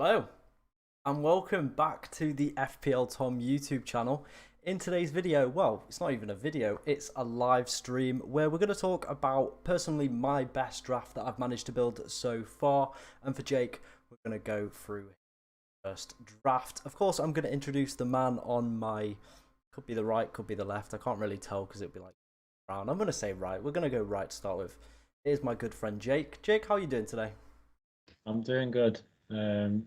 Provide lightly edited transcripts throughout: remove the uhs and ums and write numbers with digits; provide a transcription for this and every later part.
Hello and welcome back to the FPL Tom YouTube channel. In today's video, well, it's not even a video, it's a live stream where we're going to talk about personally my best draft that I've managed to build so far, and for Jake we're going to go through his first draft. Of course, I'm going to introduce the man on my, could be the right, could be the left, I can't really tell because it'd be like round. I'm going to say right. We're going to go right to start with. Here's my good friend Jake. Jake, how are you doing today? I'm doing good. I'm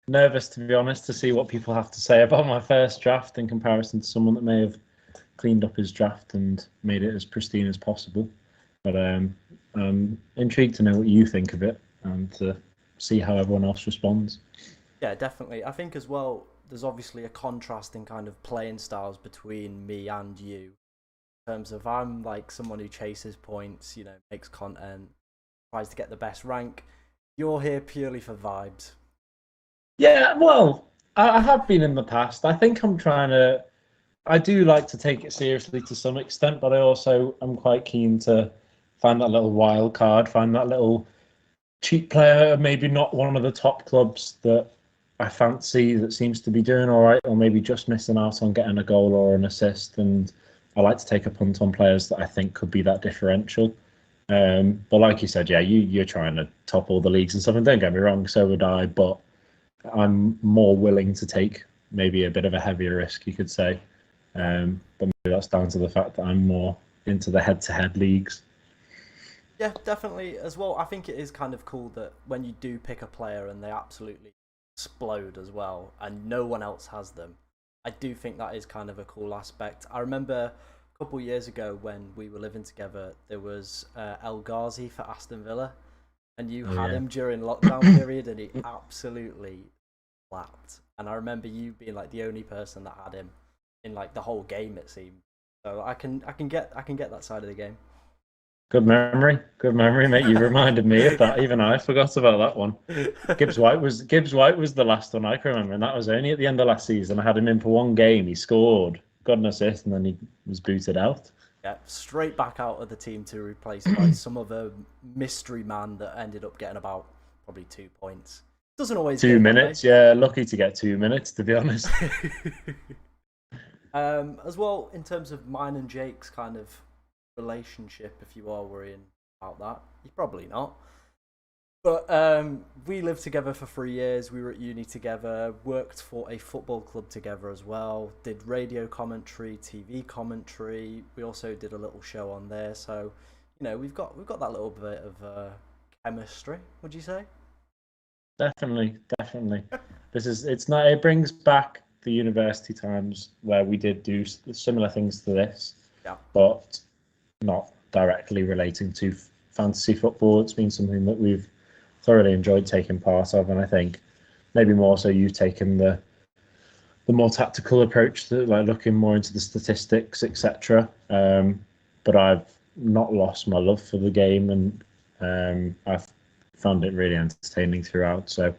nervous, to be honest, to see what people have to say about my first draft in comparison to someone that may have cleaned up his draft and made it as pristine as possible. But I'm intrigued to know what you think of it and to see how everyone else responds. Yeah, definitely. I think as well, there's obviously a contrast in kind of playing styles between me and you. In terms of I'm like someone who chases points, you know, makes content, tries to get the best rank. You're here purely for vibes. Yeah, well, I have been in the past. I think I do like to take it seriously to some extent, but I also am quite keen to find that little wild card, find that little cheap player, maybe not one of the top clubs that I fancy that seems to be doing all right, or maybe just missing out on getting a goal or an assist. And I like to take a punt on players that I think could be that differential. But like you said, yeah, you're trying to top all the leagues and stuff, and don't get me wrong, so would I, but I'm more willing to take maybe a bit of a heavier risk, you could say. But maybe that's down to the fact that I'm more into the head-to-head leagues. Yeah, definitely as well. I think it is kind of cool that when you do pick a player and they absolutely explode as well and no one else has them, I do think that is kind of a cool aspect. I remember a couple of years ago when we were living together, there was El Ghazi for Aston Villa, and you Oh had yeah. him during lockdown period and he absolutely flapped. And I remember you being like the only person that had him in like the whole game, it seemed. So I can get that side of the game. Good memory, mate. You reminded me of that. Even I forgot about that one. Gibbs White was the last one I can remember, and that was only at the end of last season. I had him in for one game. He scored, got an assist, and then he was booted out. Yeah, straight back out of the team to replace by some other mystery man that ended up getting about probably 2 points. Doesn't always go Two that way. minutes, yeah. Lucky to get 2 minutes, to be honest. As well, in terms of mine and Jake's kind of relationship, if you are worrying about that, you're probably not. But we lived together for 3 years. We were at uni together, worked for a football club together as well, did radio commentary, TV commentary. We also did a little show on there. So, you know, we've got that little bit of chemistry, would you say? Definitely. It brings back the university times where we did do similar things to this, Yeah. but not directly relating to fantasy football. It's been something that we've thoroughly enjoyed taking part of, and I think maybe more so you've taken the more tactical approach, to like looking more into the statistics, etc. But I've not lost my love for the game, and I've found it really entertaining throughout. So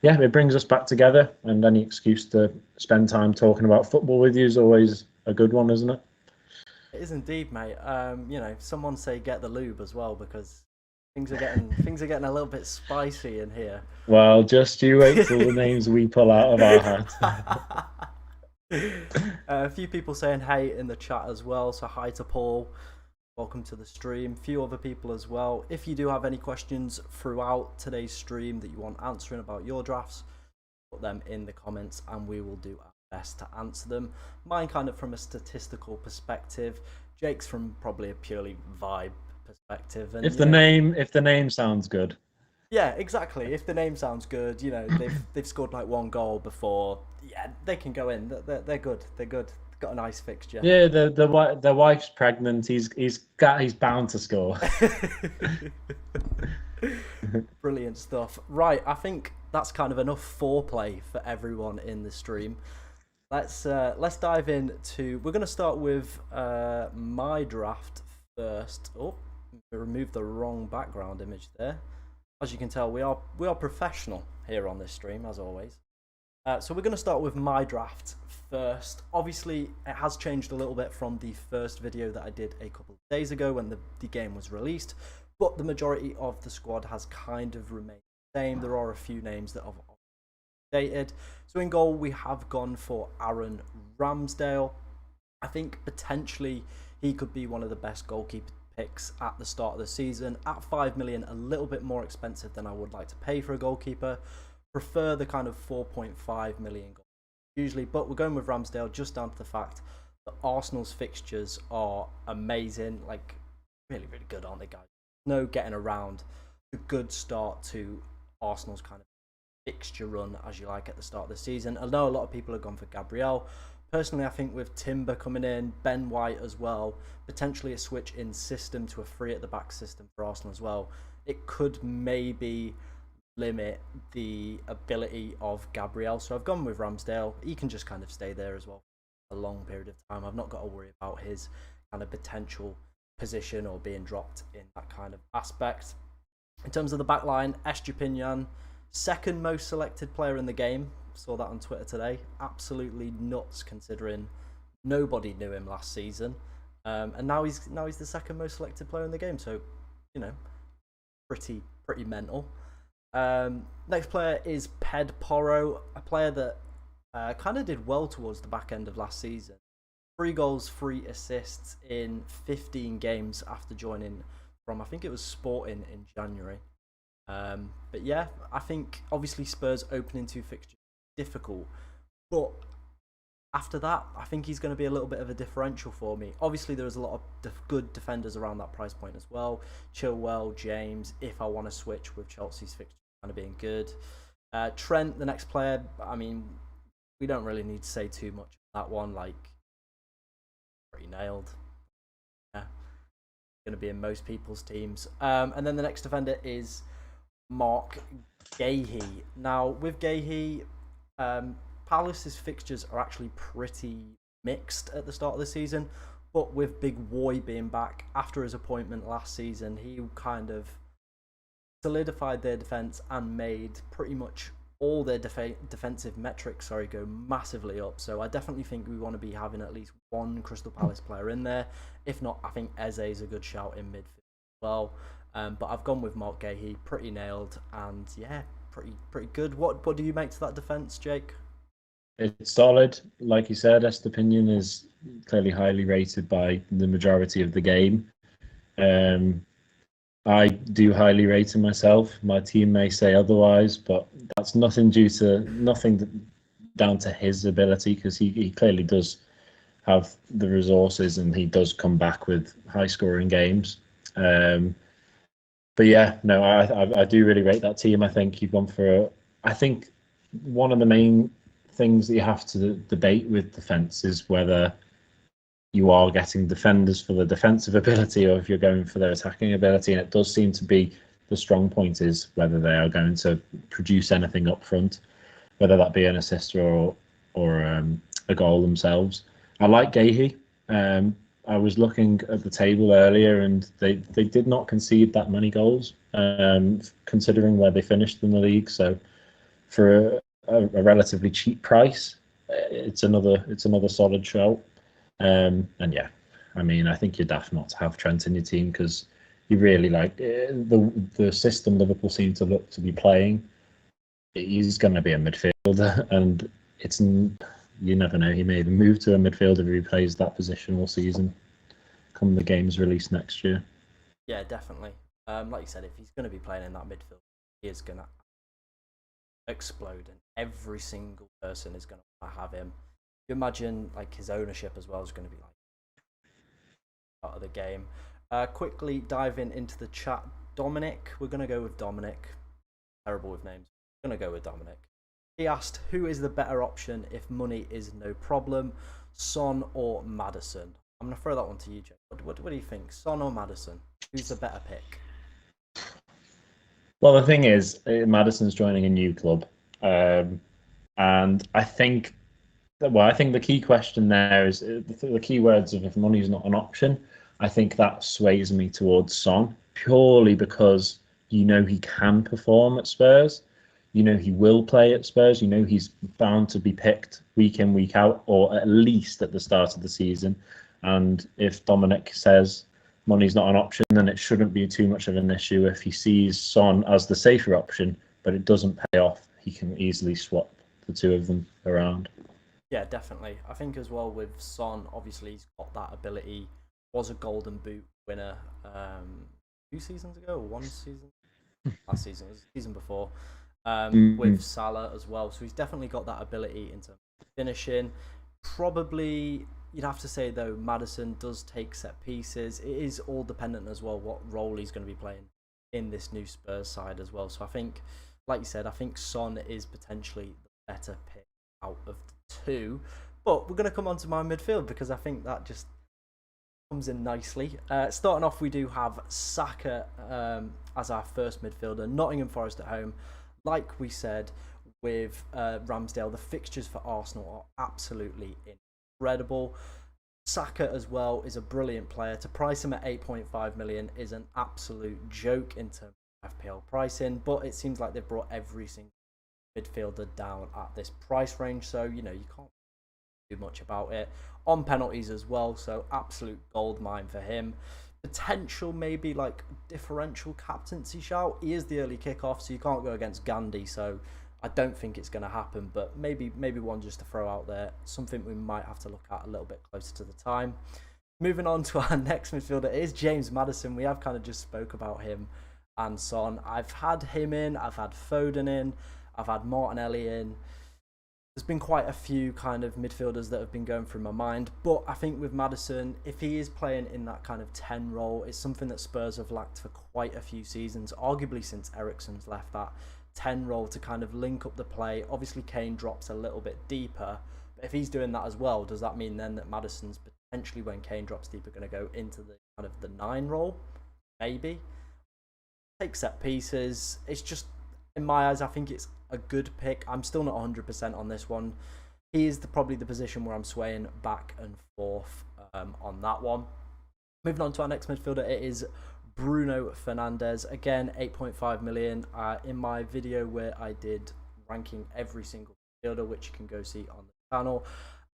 yeah, it brings us back together, and any excuse to spend time talking about football with you is always a good one, isn't it? It is indeed, mate. You know, someone say get the lube as well because things are getting a little bit spicy in here. Well, just you wait till the names we pull out of our hat. A few people saying hey in the chat as well. So hi to Paul. Welcome to the stream. A few other people as well. If you do have any questions throughout today's stream that you want answering about your drafts, put them in the comments and we will do our best to answer them. Mine kind of from a statistical perspective. Jake's from probably a purely vibe perspective. And If the name sounds good. yeah, exactly. If the name sounds good, you know they've scored like one goal before. Yeah, they can go in. They're good. They're good. Got a nice fixture. Yeah, the wife's pregnant. He's bound to score. Brilliant stuff. Right, I think that's kind of enough foreplay for everyone in the stream. Let's dive into. We're going to start with my draft first. Oh, we removed the wrong background image there. As you can tell, we are professional here on this stream, as always. So we're going to start with my draft first. Obviously, it has changed a little bit from the first video that I did a couple of days ago when the game was released, but the majority of the squad has kind of remained the same. There are a few names that have dated. So in goal, we have gone for Aaron Ramsdale. I think potentially he could be one of the best goalkeeper picks at the start of the season. At 5 million, a little bit more expensive than I would like to pay for a goalkeeper. Prefer the kind of 4.5 million usually, but we're going with Ramsdale just down to the fact that Arsenal's fixtures are amazing, like really, really good, aren't they, guys? No getting around a good start to Arsenal's kind of fixture run, as you like, at the start of the season. I know a lot of people have gone for Gabriel. Personally, I think with Timber coming in, Ben White as well, potentially a switch in system to a free at the back system for Arsenal as well, it could maybe limit the ability of Gabriel. So I've gone with Ramsdale. He can just kind of stay there as well for a long period of time. I've not got to worry about his kind of potential position or being dropped in that kind of aspect. In terms of the back line, Estupinian, second most selected player in the game. Saw that on Twitter today. Absolutely nuts, considering nobody knew him last season, and now he's the second most selected player in the game. So, you know, pretty mental. Next player is Ped Porro, a player that kind of did well towards the back end of last season. 3 goals, 3 assists in 15 games after joining from, I think it was Sporting in January. But yeah, I think obviously Spurs opening 2 fixtures difficult, but after that, I think he's going to be a little bit of a differential for me. Obviously, there's a lot of good defenders around that price point as well. Chilwell, James, if I want to switch with Chelsea's fixture kind of being good. Trent, the next player, I mean, we don't really need to say too much on that one. Like, pretty nailed. Yeah, going to be in most people's teams. And then the next defender is Mark Gahey. Now, with Gahey, Palace's fixtures are actually pretty mixed at the start of the season, but with Big Woy being back after his appointment last season, he kind of solidified their defence and made pretty much all their defensive metrics go massively up. So I definitely think we want to be having at least one Crystal Palace player in there. If not, I think Eze is a good shout in midfield as well. But I've gone with Mark Gahey, pretty nailed, and yeah, pretty good. What do you make to that defence, Jake? It's solid. Like you said, Estepinian is clearly highly rated by the majority of the game. I do highly rate him myself. My team may say otherwise, but that's nothing down to his ability, because he clearly does have the resources and he does come back with high scoring games. But yeah, no, I do really rate that team. I think you've gone for I think one of the main things that you have to debate with defence is whether you are getting defenders for the defensive ability or if you're going for their attacking ability. And it does seem to be the strong point is whether they are going to produce anything up front, whether that be an assist or a goal themselves. I like Gahey. I was looking at the table earlier, and they did not concede that many goals, considering where they finished in the league. So for a relatively cheap price, it's another solid shout. And yeah, I mean, I think you're daft not to have Trent in your team, because you really like the system Liverpool seem to look to be playing. He's going to be a midfielder, and you never know. He may even move to a midfielder if he plays that position all season, come the game's release next year. Yeah, definitely. Like you said, if he's going to be playing in that midfield, he is going to explode, and every single person is going to have him. You imagine like his ownership as well is going to be like part of the game. Quickly diving into the chat, Dominic. We're going to go with Dominic. Terrible with names. We're going to go with Dominic. He asked, who is the better option if money is no problem, Son or Maddison? I'm going to throw that one to you, Jake. What do you think? Son or Maddison? Who's the better pick? Well, the thing is, Maddison's joining a new club. And I think the key question there is the key words of if money is not an option. I think that sways me towards Son, purely because he can perform at Spurs. He will play at Spurs. He's bound to be picked week in, week out, or at least at the start of the season. And if Dominic says money's not an option, then it shouldn't be too much of an issue. If he sees Son as the safer option, but it doesn't pay off, he can easily swap the two of them around. Yeah, definitely. I think as well with Son, obviously he's got that ability. Was a Golden Boot winner 2 seasons ago, or 1 season? Last season, it was the season before. With Salah as well, so he's definitely got that ability into finishing. Probably, you'd have to say though, Maddison does take set pieces. It is all dependent as well what role he's going to be playing in this new Spurs side as well. So I think, like you said, I think Son is potentially the better pick out of the two. But we're going to come on to my midfield because I think that just comes in nicely. Starting off, we do have Saka as our first midfielder. Nottingham Forest at home. Like we said with Ramsdale, the fixtures for Arsenal are absolutely incredible. Saka as well is a brilliant player. To price him at 8.5 million is an absolute joke in terms of FPL pricing, but it seems like they've brought every single midfielder down at this price range, so you can't do much about it. On penalties as well, so absolute gold mine for him. Potential maybe like differential captaincy shout. He is the early kickoff, so you can't go against Gandhi, so I don't think it's going to happen, but maybe one just to throw out there. Something we might have to look at a little bit closer to the time. Moving on to our next midfielder, it is James Maddison. We have kind of just spoke about him and Son. I've had him in, I've had Foden in, I've had Martinelli in. There's been quite a few kind of midfielders that have been going through my mind, but I think with Maddison, if he is playing in that kind of 10 role, it's something that Spurs have lacked for quite a few seasons, arguably since Eriksen's left, that 10 role to kind of link up the play. Obviously Kane drops a little bit deeper, but if he's doing that as well, does that mean then that Maddison's potentially, when Kane drops deeper, going to go into the kind of the 9 role? Maybe. Take set pieces. It's just, in my eyes, I think it's a good pick. I'm still not 100% on this one. He is probably the position where I'm swaying back and forth on that one. Moving on to our next midfielder, it is Bruno Fernandes. Again, 8.5 million. In my video where I did ranking every single midfielder, which you can go see on the channel,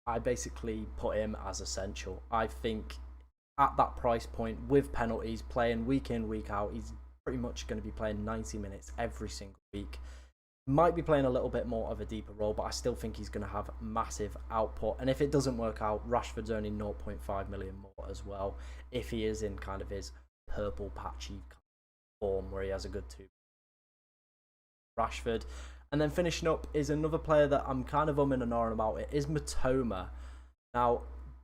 I basically put him as essential. I think at that price point, with penalties, playing week in, week out, he's pretty much going to be playing 90 minutes every single week. Might be playing a little bit more of a deeper role, but I still think he's going to have massive output. And if it doesn't work out, Rashford's only 0.5 million more as well, if he is in kind of his purple patchy form where he has a good 2. Rashford. And then finishing up is another player that I'm kind of umming and ahhing about. It is Matoma. Now,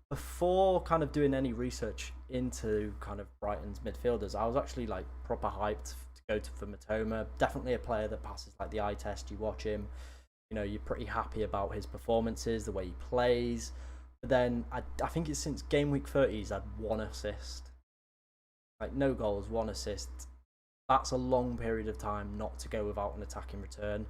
before kind of doing any research into kind of Brighton's midfielders, I was actually like proper hyped to go for Matoma. Definitely a player that passes like the eye test. You watch him, you're pretty happy about his performances, the way he plays. But then I think it's since game week 30 he's had 1 assist. Like no goals, 1 assist. That's a long period of time not to go without an attacking return.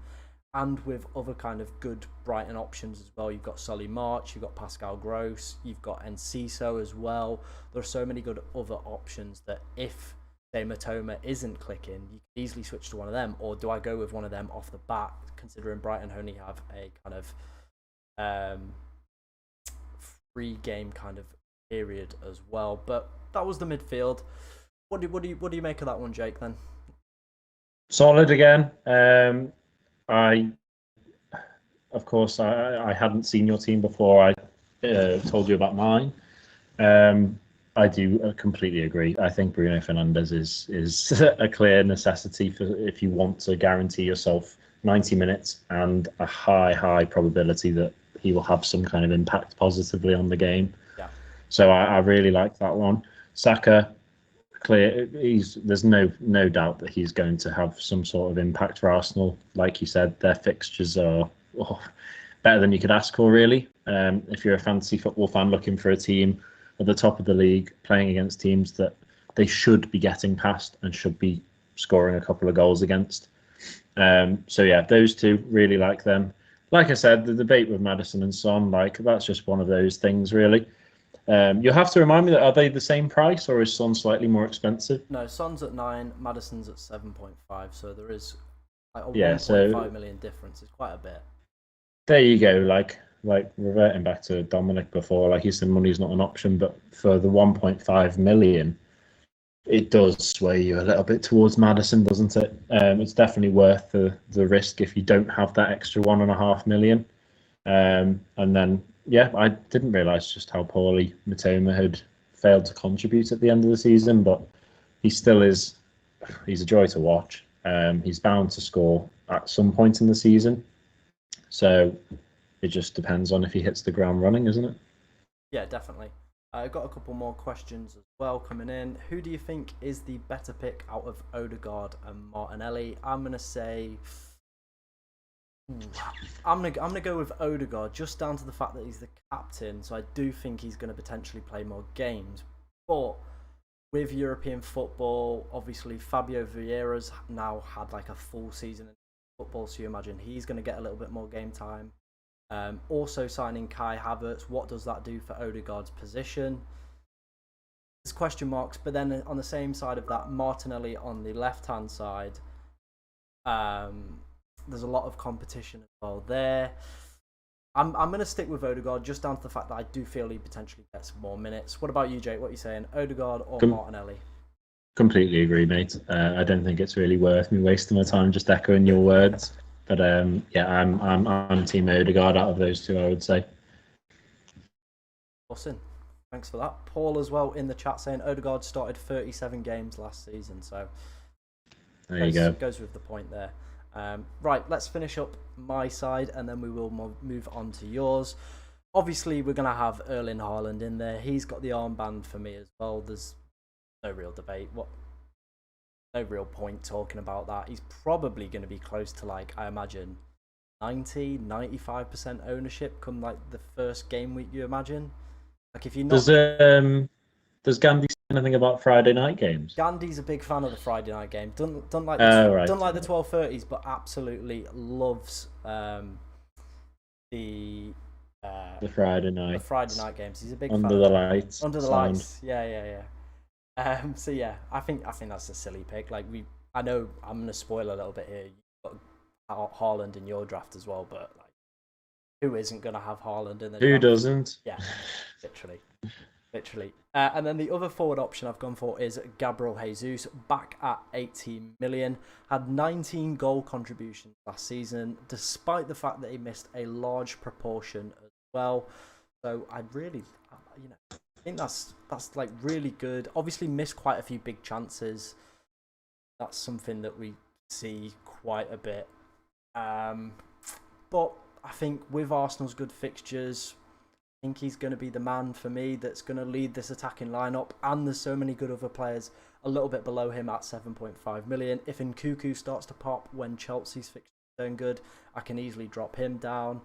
And with other kind of good Brighton options as well. You've got Solly March, you've got Pascal Gross, you've got Enciso as well. There are so many good other options that if, say, Matoma isn't clicking, you can easily switch to one of them. Or do I go with one of them off the bat, considering Brighton only have a kind of free game kind of period as well. But that was the midfield. What do you make of that one, Jake, then? Solid again. Of course, I hadn't seen your team before I told you about mine. I do completely agree. I think Bruno Fernandes is a clear necessity for if you want to guarantee yourself 90 minutes and a high probability that he will have some kind of impact positively on the game. Yeah. So I really like that one. Saka, clear. There's no doubt that he's going to have some sort of impact for Arsenal. Like you said, their fixtures are better than you could ask for, really. If you're a fantasy football fan looking for a team at the top of the league, playing against teams that they should be getting past and should be scoring a couple of goals against. So yeah, those two, really like them. Like I said, the debate with Maddison and Son, that's just one of those things, really. You'll have to remind me, that are they the same price or is Son slightly more expensive? No, Son's at 9, Maddison's at 7.5, so there is like a 1.5 million difference. It's quite a bit. There you go. Like reverting back to Dominic before, like he said, money's not an option, but for the 1.5 million, it does sway you a little bit towards Maddison, doesn't it? It's definitely worth the risk if you don't have that extra 1.5 million. And then, yeah, I didn't realise just how poorly Matoma had failed to contribute at the end of the season, but he still is. He's a joy to watch. He's bound to score at some point in the season, so it just depends on if he hits the ground running, isn't it? Yeah, definitely. I've got a couple more questions as well coming in. Who do you think is the better pick out of Odegaard and Martinelli? I'm gonna say, I'm gonna go with Odegaard just down to the fact that he's the captain. So I do think he's gonna potentially play more games. But with European football, obviously Fabio Vieira's now had like a full season in football, so you imagine he's gonna get a little bit more game time. Also signing Kai Havertz, what does that do for Odegaard's position? There's question marks, but then on the same side of that, Martinelli on the left-hand side, there's a lot of competition as well there. I'm going to stick with Odegaard just down to the fact that I do feel he potentially gets more minutes. What about you, Jake? What are you saying, Odegaard or Martinelli? Completely agree, mate. I don't think it's really worth me wasting my time just echoing your words. But yeah, I'm Team Odegaard out of those two, I would say. Awesome. Thanks for that. Paul as well in the chat saying Odegaard started 37 games last season, so there you go. Goes with the point there. Right, let's finish up my side and then we will move on to yours. Obviously, we're going to have Erling Haaland in there. He's got the armband for me as well. There's no real debate. No real point talking about that. He's probably going to be close to, like, I imagine 95% ownership come like the first game week, you imagine? Like if you not does Gandhi say anything about Friday night games? Gandhi's a big fan of the Friday night game. Don't like the right. don't like the 12:30s, but absolutely loves the Friday night. The Friday night games. He's a big under fan the of lights. Under the lights. Yeah. So yeah, I think that's a silly pick. Like I know I'm gonna spoil a little bit here. You've got Haaland in your draft as well, but like, who isn't gonna have Haaland in the Who draft? doesn't? Yeah, literally. And then the other forward option I've gone for is Gabriel Jesus, back at 18 million. Had 19 goal contributions last season, despite the fact that he missed a large proportion as well. So I really, I think that's like really good. Obviously missed quite a few big chances. That's something that we see quite a bit. But I think with Arsenal's good fixtures, I think he's going to be the man for me that's going to lead this attacking lineup. And there's so many good other players a little bit below him at 7.5 million. If Nkunku starts to pop when Chelsea's fixtures turn good, I can easily drop him down.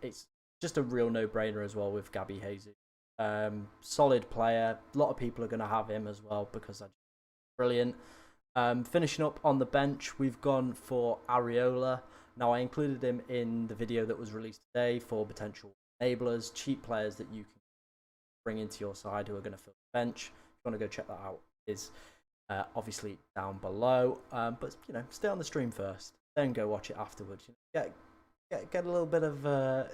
It's just a real no-brainer as well with Gabby Jesus. Solid player. A lot of people are going to have him as well because that's brilliant. Finishing up on the bench, we've gone for Areola. Now, I included him in the video that was released today for potential enablers, cheap players that you can bring into your side who are going to fill the bench. If you want to go check that out, is obviously down below. But stay on the stream first, then go watch it afterwards. Get a little bit of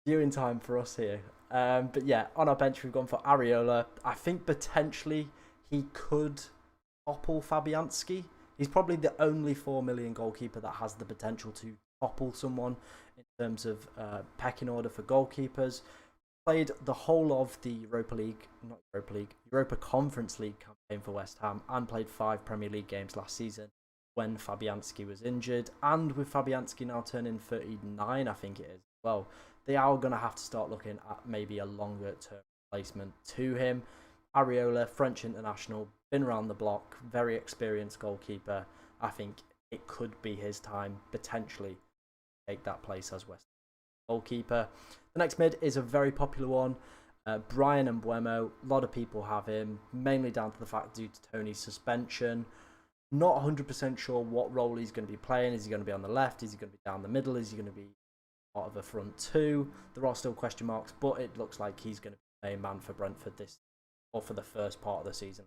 viewing time for us here. But yeah, on our bench we've gone for Areola. I think potentially he could topple Fabianski. He's probably the only 4 million goalkeeper that has the potential to topple someone in terms of pecking order for goalkeepers. Played the whole of the Europa Conference League campaign for West Ham and played 5 Premier League games last season when Fabianski was injured. And with Fabianski now turning 39, I think it is, well, they are going to have to start looking at maybe a longer term replacement to him. Areola, French international, been around the block, very experienced goalkeeper. I think it could be his time potentially to take that place as West Ham goalkeeper. The next mid is a very popular one, Brian Mbeumo. A lot of people have him, mainly down to the fact due to Tony's suspension. Not 100% sure what role he's going to be playing. Is he going to be on the left? Is he going to be down the middle? Is he going to be part of a front two? There are still question marks, but it looks like he's going to be a man for Brentford for the first part of the season.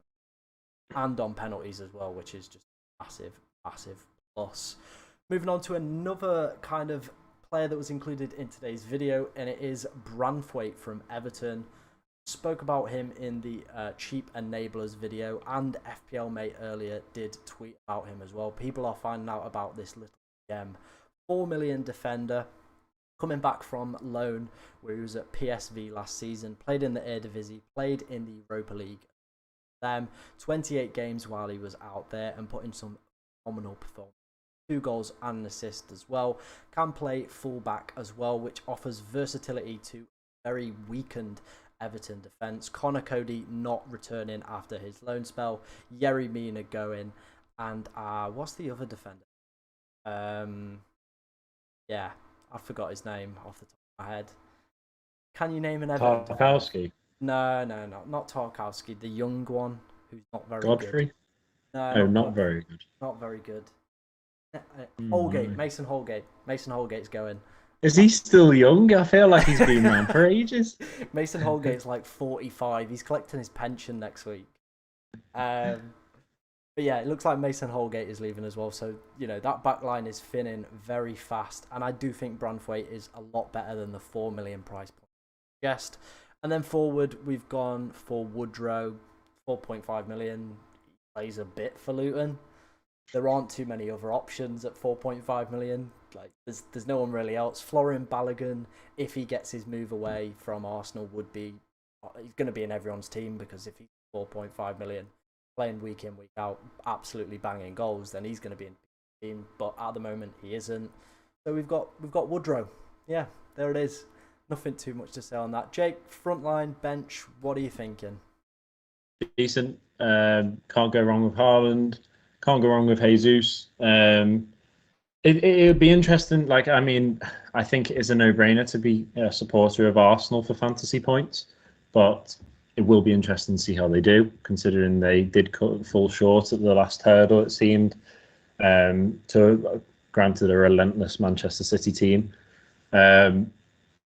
And on penalties as well, which is just massive plus. Moving on to another kind of player that was included in today's video, and it is Branthwaite from Everton. spoke about him in the cheap enablers video, and FPL Mate earlier did tweet about him as well. People are finding out about this little gem. 4 million defender, coming back from loan, where he was at PSV last season, played in the Eredivisie, played in the Europa League. 28 games while he was out there and put in some phenomenal performance. 2 goals and an assist as well. Can play fullback as well, which offers versatility to very weakened Everton defence. Connor Cody not returning after his loan spell. Yerry Mina going. And what's the other defender? Yeah, I forgot his name off the top of my head. Can you name an Everton defender? Tarkowski? No, not Tarkowski. The young one who's not very Godfrey? good. No, Oh, not very good. Not very good. Holgate, Mason Holgate. Mason Holgate's going. Is he still young? I feel like he's been around for ages. Mason Holgate's like 45. He's collecting his pension next week. But yeah, it looks like Mason Holgate is leaving as well. So, you know, that back line is thinning very fast. And I do think Branthwaite is a lot better than the 4 million price point suggest. And then forward, we've gone for Woodrow, 4.5 million. He plays a bit for Luton. There aren't too many other options at 4.5 million. Like, there's no one really else. Florian Balogun, if he gets his move away from Arsenal, he's going to be in everyone's team, because if he's 4.5 million, playing week in, week out, absolutely banging goals, then he's going to be in the team. But at the moment, he isn't. So we've got Woodrow. Yeah, there it is. Nothing too much to say on that. Jake, frontline, bench, what are you thinking? Decent. Can't go wrong with Haaland. Can't go wrong with Jesus. It would be interesting. Like, I mean, I think it is a no-brainer to be a supporter of Arsenal for fantasy points, but it will be interesting to see how they do, considering they did fall short at the last hurdle, it seemed, to granted a relentless Manchester City team.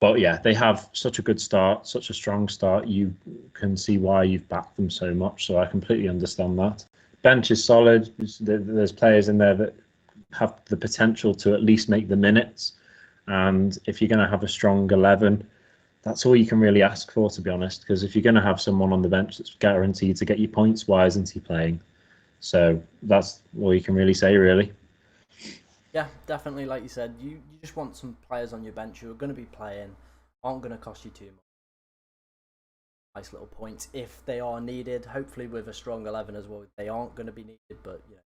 But yeah, they have such a good start, such a strong start. You can see why you've backed them so much. So I completely understand that. Bench is solid. There's players in there that have the potential to at least make the minutes. And if you're going to have a strong 11, that's all you can really ask for, to be honest. Because if you're going to have someone on the bench that's guaranteed to get you points, why isn't he playing? So that's all you can really say, really. Yeah, definitely. Like you said, you just want some players on your bench who are going to be playing, aren't going to cost you too much. Nice little points if they are needed. Hopefully with a strong 11 as well, they aren't going to be needed, but you know,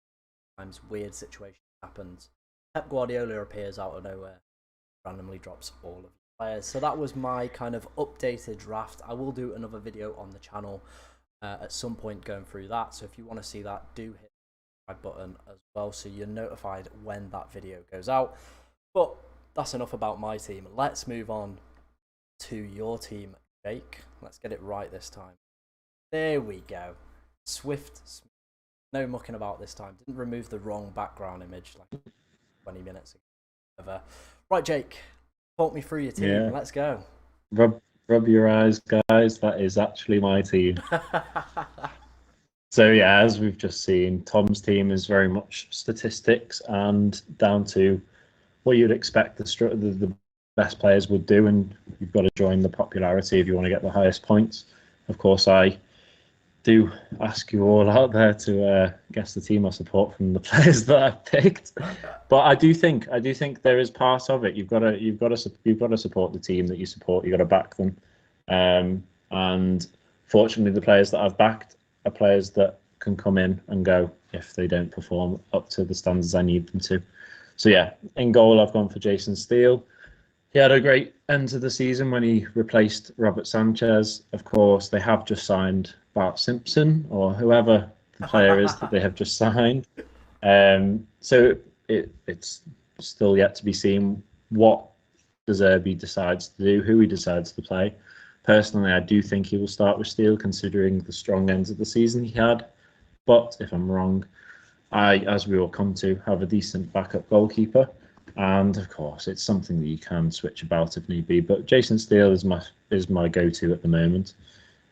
sometimes weird situation happens. Pep Guardiola appears out of nowhere, randomly drops all of the players. So that was my kind of updated draft. I will do another video on the channel at some point going through that. So if you want to see that, do hit button as well, so you're notified when that video goes out. But that's enough about my team. Let's move on to your team, Jake. Let's get it right this time. There we go. Swift. No mucking about this time. Didn't remove the wrong background image like 20 minutes ago. Right, Jake, talk me through your team. Yeah. Let's go. Rub your eyes, guys. That is actually my team. So yeah, as we've just seen, Tom's team is very much statistics and down to what you'd expect the best players would do, and you've got to join the popularity if you want to get the highest points. Of course, I do ask you all out there to guess the team I support from the players that I've picked. But I do think there is part of it. You've got to support the team that you support. You've got to back them, and fortunately, the players that I've backed are players that can come in and go if they don't perform up to the standards I need them to. So yeah, in goal I've gone for Jason Steele. He had a great end to the season when he replaced Robert Sanchez. Of course, they have just signed Bart Simpson, or whoever the player is that they have just signed. So it's still yet to be seen what De Zerbi decides to do, who he decides to play. Personally, I do think he will start with Steele, considering the strong ends of the season he had. But if I'm wrong, I, as we will come to, have a decent backup goalkeeper. And of course, it's something that you can switch about if need be. But Jason Steele is my go-to at the moment.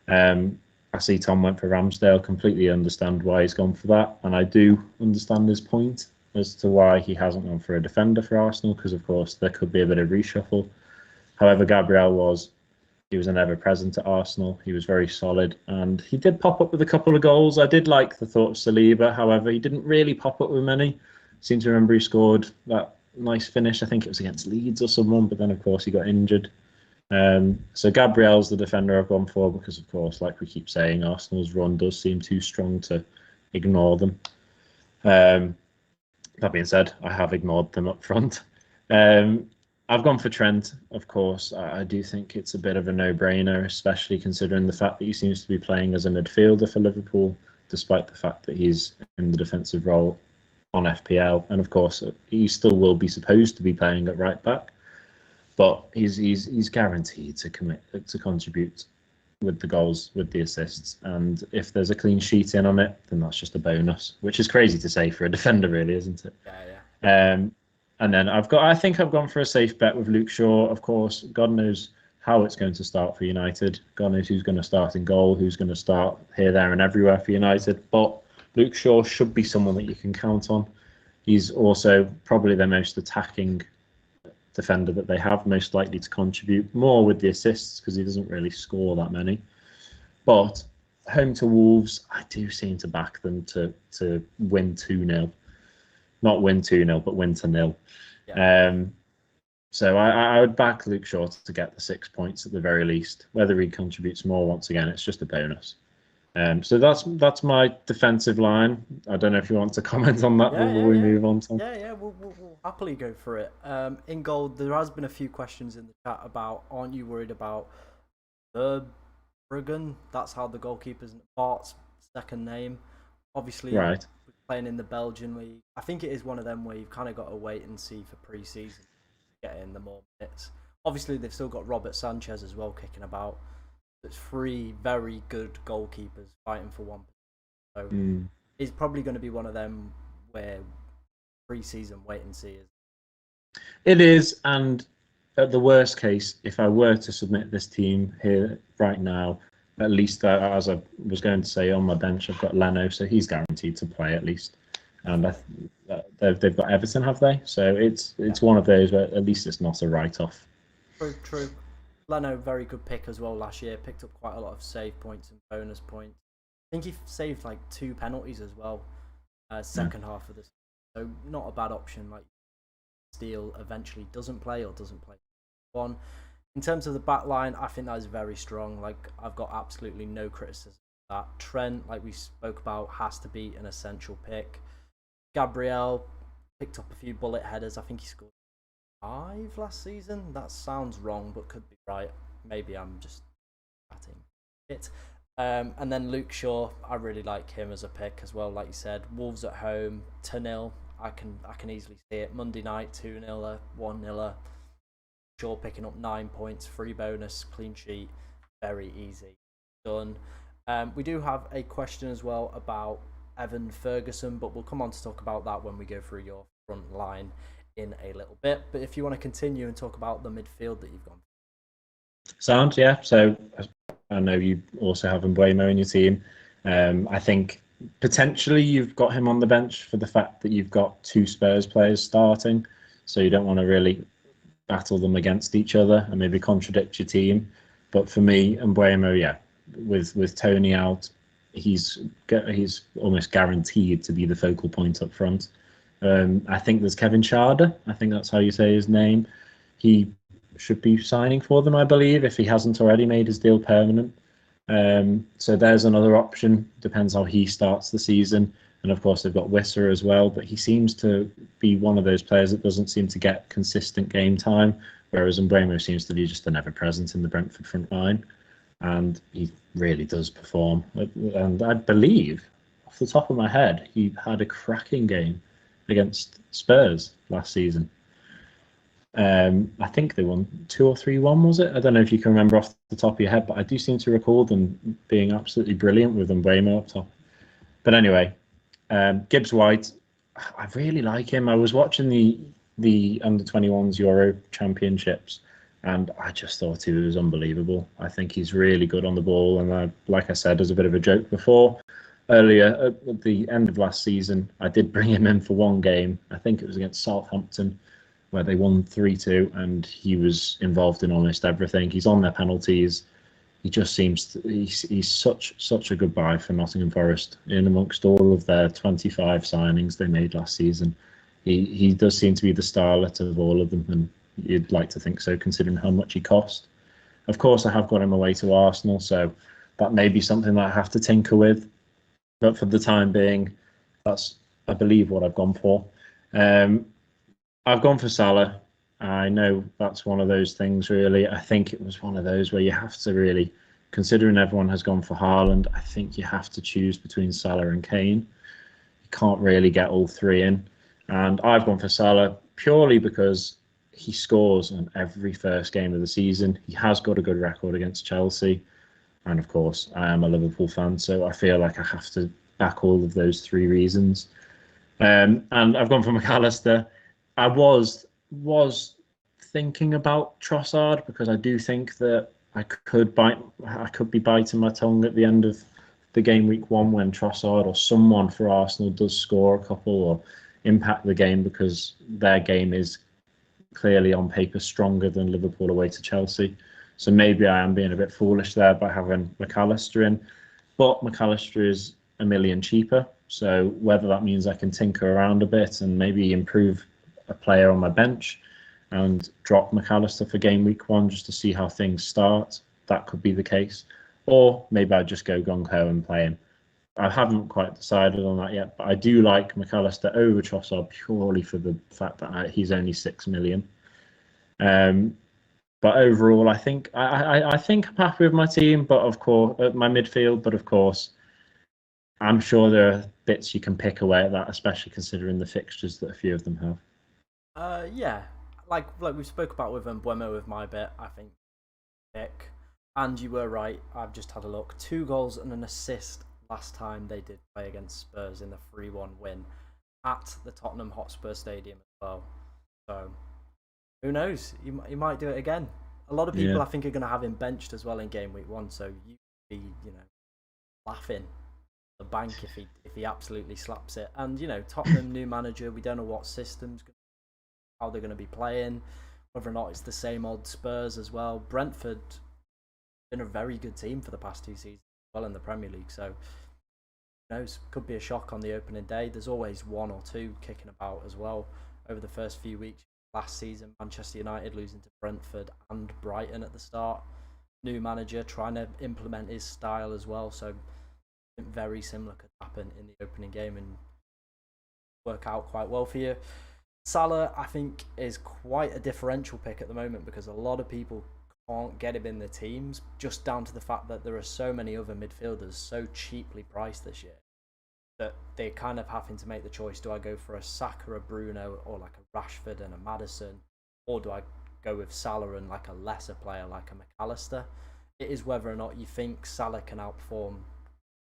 I see Tom went for Ramsdale. Completely understand why he's gone for that, and I do understand his point as to why he hasn't gone for a defender for Arsenal, because of course there could be a bit of reshuffle. However, Gabriel was He was an ever-present at Arsenal. He was very solid, and he did pop up with a couple of goals. I did like the thought of Saliba. However, he didn't really pop up with many. I seem to remember he scored that nice finish. I think it was against Leeds or someone, but then, of course, he got injured. So Gabriel's the defender I've gone for because, of course, like we keep saying, Arsenal's run does seem too strong to ignore them. That being said, I have ignored them up front. I've gone for Trent, of course. I do think it's a bit of a no-brainer, especially considering the fact that he seems to be playing as a midfielder for Liverpool, despite the fact that he's in the defensive role on FPL. And of course, he still will be supposed to be playing at right back, but he's guaranteed to contribute with the goals, with the assists. And if there's a clean sheet in on it, then that's just a bonus, which is crazy to say for a defender, really, isn't it? Yeah. And then I think I've gone for a safe bet with Luke Shaw. Of course, God knows how it's going to start for United. God knows who's going to start in goal, who's going to start here, there, and everywhere for United. But Luke Shaw should be someone that you can count on. He's also probably their most attacking defender that they have, most likely to contribute more with the assists because he doesn't really score that many. But home to Wolves, I do seem to back them to win 2-0. Not win 2-0, but win to 0. Yeah. So I would back Luke Shaw to get the 6 points at the very least. Whether he contributes more, once again, it's just a bonus. So that's my defensive line. I don't know if you want to comment on that before we move on, Tom. Yeah, we'll happily go for it. In goal, there has been a few questions in the chat about, aren't you worried about Verbruggen? That's how the goalkeeper's Bart's second name. Obviously, right. Playing in the Belgian league. I think it is one of them where you've kind of got to wait and see for pre-season to get in the more minutes. Obviously, they've still got Robert Sanchez as well kicking about. It's 3 very good goalkeepers fighting for one. So it's probably going to be one of them where pre-season wait and see is. It is, and at the worst case, if I were to submit this team here right now, at least as I was going to say, on my bench I've got Leno, so he's guaranteed to play at least. And they've got Everton, have they? So it's one of those where at least it's not a write-off. True. Leno, very good pick as well last year. Picked up quite a lot of save points and bonus points. I think he saved like 2 penalties as well. Second half of this, so not a bad option. Like Steele eventually doesn't play one. In terms of the back line, I think that is very strong. Like, I've got absolutely no criticism of that. Trent, like we spoke about, has to be an essential pick. Gabriel picked up a few bullet headers. I think he scored 5 last season. That sounds wrong, but could be right. Maybe I'm just chatting it. And then Luke Shaw, I really like him as a pick as well. Like you said, Wolves at home, 2-0. I can easily see it. Monday night, 2-0, 1-0. Shaw picking up 9 points, free bonus, clean sheet, very easy, done. We do have a question as well about Evan Ferguson, but we'll come on to talk about that when we go through your front line in a little bit. But if you want to continue and talk about the midfield that you've gone. Sound, yeah. So I know you also have Mbuemo in your team. I think potentially you've got him on the bench for the fact that you've got 2 Spurs players starting, so you don't want to really battle them against each other and maybe contradict your team. But for me, Mbuemo, yeah, with Tony out, he's almost guaranteed to be the focal point up front. I think there's Kevin Schade. I think that's how you say his name. He should be signing for them, I believe, if he hasn't already made his deal permanent. So there's another option. Depends how he starts the season. And of course, they've got Wisser as well, but he seems to be one of those players that doesn't seem to get consistent game time, whereas Mbuemo seems to be just an ever-present in the Brentford front line. And he really does perform. And I believe, off the top of my head, he had a cracking game against Spurs last season. I think they won 2 or 3-1, was it? I don't know if you can remember off the top of your head, but I do seem to recall them being absolutely brilliant with Mbuemo up top. But anyway, Gibbs White, I really like him. I was watching the under-21s Euro Championships, and I just thought he was unbelievable. I think he's really good on the ball, and like I said, as a bit of a joke before, earlier at the end of last season, I did bring him in for one game. I think it was against Southampton, where they won 3-2, and he was involved in almost everything. He's on their penalties. He just seems he's such a good buy for Nottingham Forest. In amongst all of their 25 signings they made last season, he does seem to be the starlet of all of them, and you'd like to think so, considering how much he cost. Of course, I have got him away to Arsenal, so that may be something that I have to tinker with. But for the time being, that's, I believe, what I've gone for. I've gone for Salah. I know that's one of those things, really. I think it was one of those where you have to really, considering everyone has gone for Haaland, I think you have to choose between Salah and Kane. You can't really get all three in. And I've gone for Salah purely because he scores in every first game of the season. He has got a good record against Chelsea. And of course, I am a Liverpool fan, so I feel like I have to back all of those three reasons. And I've gone for McAllister. I was thinking about Trossard because I do think that I could be biting my tongue at the end of the game week 1 when Trossard or someone for Arsenal does score a couple or impact the game, because their game is clearly on paper stronger than Liverpool away to Chelsea. So maybe I am being a bit foolish there by having McAllister in, but McAllister is $1 million cheaper. So whether that means I can tinker around a bit and maybe improve a player on my bench and drop McAllister for game week 1 just to see how things start, that could be the case. Or maybe I just go gung-ho and play him. I haven't quite decided on that yet, but I do like McAllister over Trossard purely for the fact that he's only 6 million. But overall, I think I think I'm happy with my team, but of course, my midfield. But of course, I'm sure there are bits you can pick away at that, especially considering the fixtures that a few of them have. Yeah, like we spoke about with Mbeumo with my bit, I think pick. And you were right. I've just had a look. 2 goals and an assist last time they did play against Spurs in the 3-1 win at the Tottenham Hotspur Stadium as well. So who knows? He might do it again. A lot of people, I think, are going to have him benched as well in game week 1. So you be, laughing the bank if he absolutely slaps it. And Tottenham new manager. We don't know what systems, how they're going to be playing, whether or not it's the same old Spurs as well. Brentford been a very good team for the past 2 seasons, well in the Premier League. So who knows? Could be a shock on the opening day. There's always 1 or 2 kicking about as well over the first few weeks. Last season, Manchester United losing to Brentford and Brighton at the start. New manager trying to implement his style as well. So very similar could happen in the opening game and work out quite well for you. Salah, I think, is quite a differential pick at the moment because a lot of people can't get him in the teams just down to the fact that there are so many other midfielders so cheaply priced this year that they're kind of having to make the choice. Do I go for a Saka, a Bruno, or like a Rashford and a Maddison? Or do I go with Salah and like a lesser player like a McAllister? It is whether or not you think Salah can outperform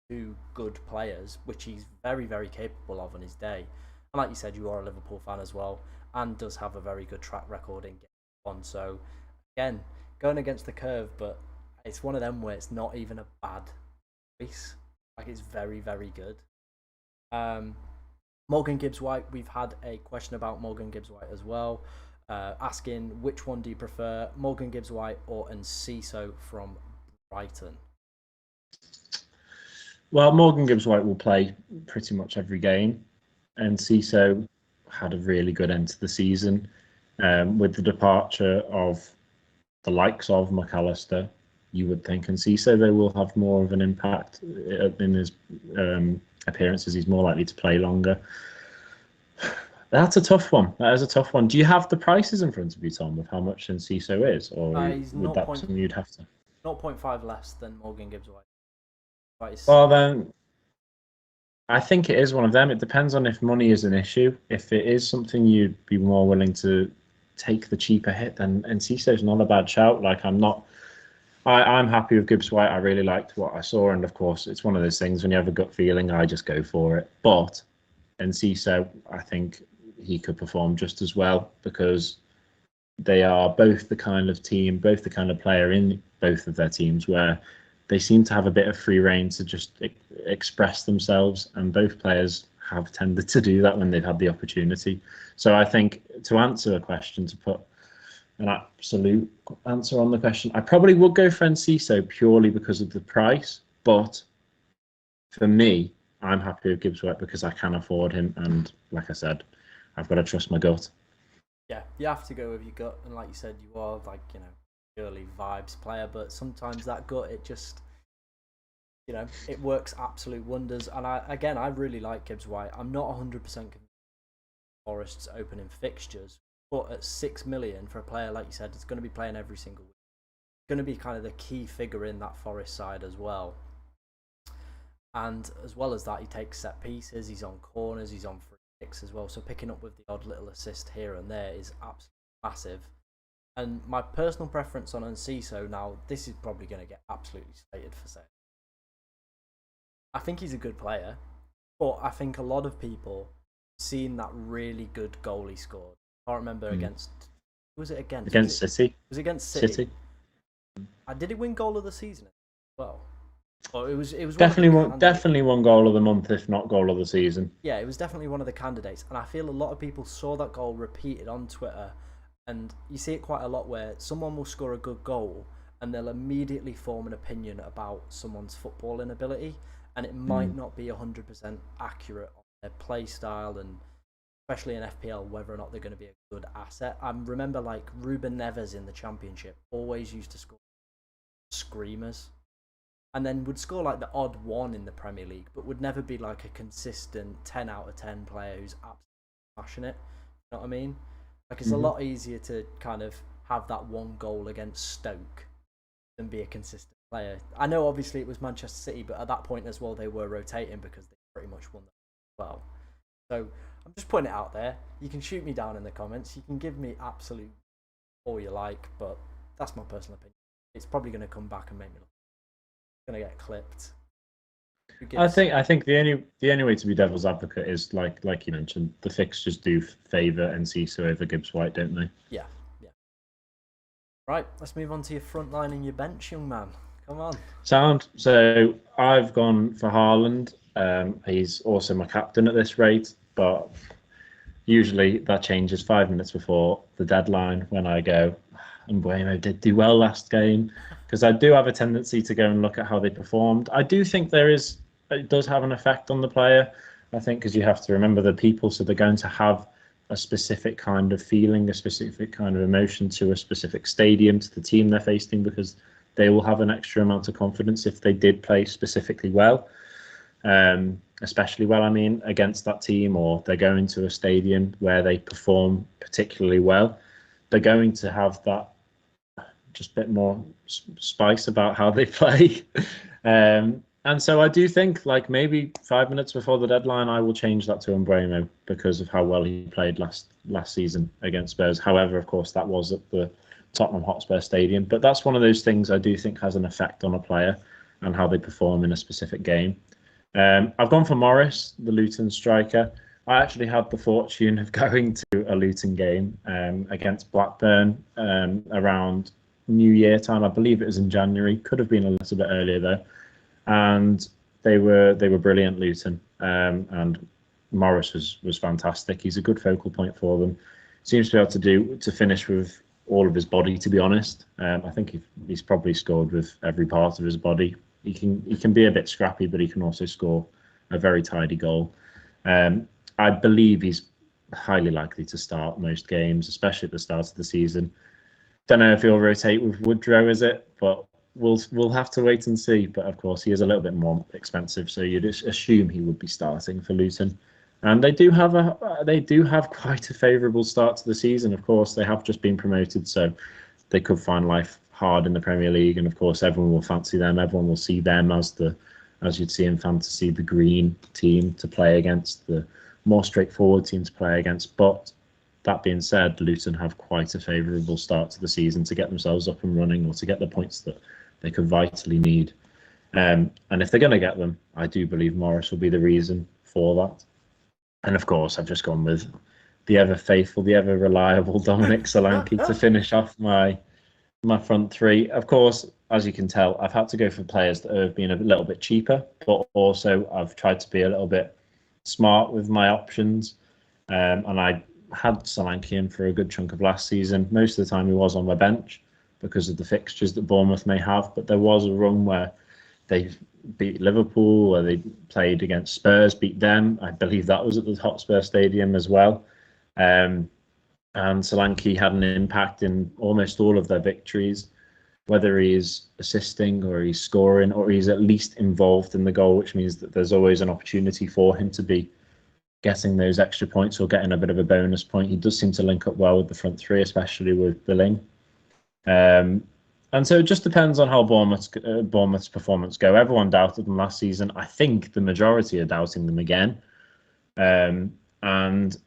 2 good players, which he's very, very capable of on his day. And like you said, you are a Liverpool fan as well, and does have a very good track record in game 1. So again, going against the curve, but it's one of them where it's not even a bad choice. Like, it's very, very good. Morgan Gibbs-White, we've had a question about Morgan Gibbs-White as well, asking which one do you prefer, Morgan Gibbs-White or Enciso from Brighton? Well, Morgan Gibbs-White will play pretty much every game, and Enciso had a really good end to the season. With the departure of the likes of McAllister, you would think Enciso they will have more of an impact in his appearances. He's more likely to play longer. That's a tough one. That is a tough one. Do you have the prices in front of you, Tom, of how much Enciso is, or would that be something you'd have to? 0.5 less than Morgan Gibbs-White. Well, then I think it is one of them. It depends on if money is an issue. If it is something you'd be more willing to take the cheaper hit, then Enciso's not a bad shout. Like, I'm happy with Gibbs-White. I really liked what I saw, and of course, it's one of those things when you have a gut feeling, I just go for it. But Enciso, I think he could perform just as well because they are both the kind of team, both the kind of player in both of their teams where they seem to have a bit of free rein to just express themselves, and both players have tended to do that when they've had the opportunity. So I think to answer a question, to put an absolute answer on the question, I probably would go for Enciso purely because of the price. But for me, I'm happy with Gibbs White because I can afford him. And like I said, I've got to trust my gut. Yeah, you have to go with your gut. And like you said, you are like, purely vibes player. But sometimes that gut, it just, it works absolute wonders. And I really like Gibbs White. I'm not 100% convinced Forest's opening fixtures. But at 6 million for a player, like you said, it's going to be playing every single week. Going to be kind of the key figure in that Forest side as well. And as well as that, he takes set pieces, he's on corners, he's on free kicks as well. So picking up with the odd little assist here and there is absolutely massive. And my personal preference on Enciso, now this is probably going to get absolutely slated for sale. I think he's a good player, but I think a lot of people seen that really good goal he scored. I can't remember against. Who was it against? Against City. Was it against City? Did he win goal of the season as well? Oh, it was definitely one goal of the month, if not goal of the season. Yeah, it was definitely one of the candidates, and I feel a lot of people saw that goal repeated on Twitter, and you see it quite a lot where someone will score a good goal and they'll immediately form an opinion about someone's footballing ability, and it might not be 100% accurate on their play style, and especially in FPL, whether or not they're going to be a good asset. I remember like Ruben Neves in the Championship always used to score screamers, and then would score like the odd one in the Premier League, but would never be like a consistent 10 out of 10 player who's absolutely smashing it. You know what I mean? Like it's a lot easier to kind of have that one goal against Stoke than be a consistent player. I know obviously it was Manchester City, but at that point as well they were rotating because they pretty much won as well. So I'm just putting it out there. You can shoot me down in the comments. You can give me absolute all you like, but that's my personal opinion. It's probably going to come back and make me look. It's going to get clipped. I think the only way to be devil's advocate is like you mentioned, the fixtures do favour Enciso over Gibbs White, don't they? Yeah. Right, let's move on to your front line and your bench, young man. Come on. Sound. So I've gone for Haaland. He's also my captain at this rate, but usually that changes 5 minutes before the deadline when I go, and Bueno did do well last game, because I do have a tendency to go and look at how they performed. I do think it does have an effect on the player. I think because you have to remember the people, so they're going to have a specific kind of feeling, a specific kind of emotion to a specific stadium, to the team they're facing, because they will have an extra amount of confidence if they did play specifically well, especially well, I mean, against that team, or they're going to a stadium where they perform particularly well. They're going to have that just a bit more spice about how they play. And so I do think, like, maybe 5 minutes before the deadline, I will change that to Mbeumo because of how well he played last season against Spurs. However, of course, that was at the Tottenham Hotspur Stadium. But that's one of those things I do think has an effect on a player and how they perform in a specific game. I've gone for Morris, the Luton striker. I actually had the fortune of going to a Luton game against Blackburn around New Year time. I believe it was in January. Could have been a little bit earlier though. And they were brilliant, Luton. And Morris was fantastic. He's a good focal point for them. Seems to be able to finish with all of his body, to be honest. I think he's probably scored with every part of his body. He can be a bit scrappy, but he can also score a very tidy goal. I believe he's highly likely to start most games, especially at the start of the season. Don't know if he'll rotate with Woodrow, is it? But we'll have to wait and see. But of course, he is a little bit more expensive, so you'd assume he would be starting for Luton. And they do have quite a favourable start to the season. Of course, they have just been promoted, so they could find life hard in the Premier League. And of course, everyone will fancy them. Everyone will see them as you'd see in fantasy, the green team to play against, the more straightforward team to play against. But that being said, Luton have quite a favourable start to the season to get themselves up and running, or to get the points that they could vitally need. And if they're going to get them, I do believe Morris will be the reason for that. And of course, I've just gone with the ever faithful, the ever reliable Dominic Solanke to finish off my front three. Of course, as you can tell, I've had to go for players that have been a little bit cheaper, but also I've tried to be a little bit smart with my options. And I had Solanke in for a good chunk of last season. Most of the time he was on my bench because of the fixtures that Bournemouth may have. But there was a run where they beat Liverpool, where they played against Spurs, beat them. I believe that was at the Hotspur Stadium as well. And Solanke had an impact in almost all of their victories, whether he's assisting or he's scoring or he's at least involved in the goal, which means that there's always an opportunity for him to be getting those extra points or getting a bit of a bonus point. He does seem to link up well with the front three, especially with Billing. And so it just depends on how Bournemouth's performance go. Everyone doubted them last season. I think the majority are doubting them again. And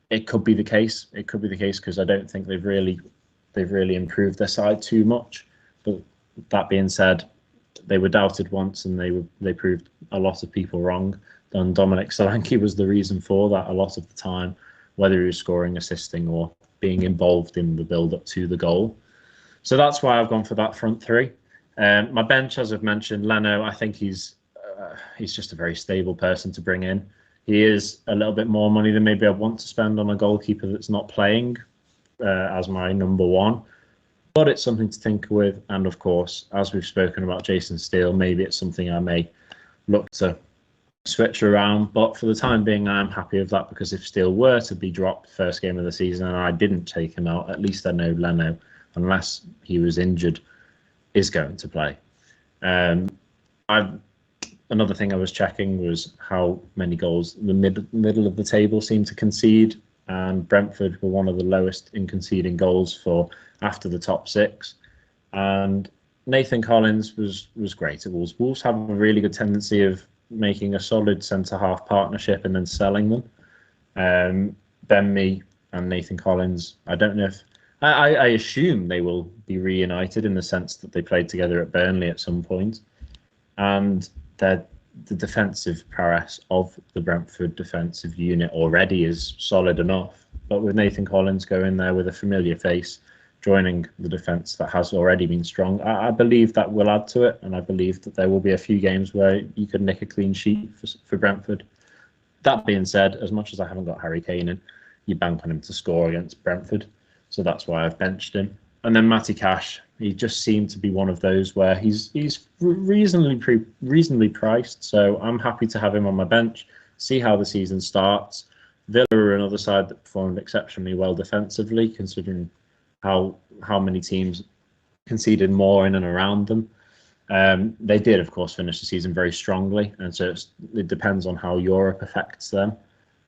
it could be the case. It could be the case because I don't think they've really improved their side too much. But that being said, they were doubted once and they proved a lot of people wrong. And Dominic Solanke was the reason for that a lot of the time, whether he was scoring, assisting, or being involved in the build-up to the goal. So that's why I've gone for that front three. My bench, as I've mentioned, Leno, I think he's just a very stable person to bring in. He is a little bit more money than maybe I want to spend on a goalkeeper that's not playing as my number one. But it's something to tinker with. And of course, as we've spoken about Jason Steele, maybe it's something I may look to switch around. But for the time being, I'm happy with that because if Steele were to be dropped first game of the season and I didn't take him out, at least I know Leno, unless he was injured, is going to play. Another thing I was checking was how many goals the middle of the table seemed to concede, and Brentford were one of the lowest in conceding goals for after the top six. And Nathan Collins was great at Wolves. Wolves have a really good tendency of making a solid centre-half partnership and then selling them. Ben Mee and Nathan Collins, I don't know if... I assume they will be reunited in the sense that they played together at Burnley at some point. And the defensive prowess of the Brentford defensive unit already is solid enough. But with Nathan Collins going there with a familiar face, joining the defence that has already been strong, I believe that will add to it. And I believe that there will be a few games where you could nick a clean sheet for Brentford. That being said, as much as I haven't got Harry Kane in, you bank on him to score against Brentford. So that's why I've benched him. And then Matty Cash, he just seemed to be one of those where he's reasonably priced. So I'm happy to have him on my bench, see how the season starts. Villa are another side that performed exceptionally well defensively, considering how many teams conceded more in and around them. They did, of course, finish the season very strongly, and so it depends on how Europe affects them.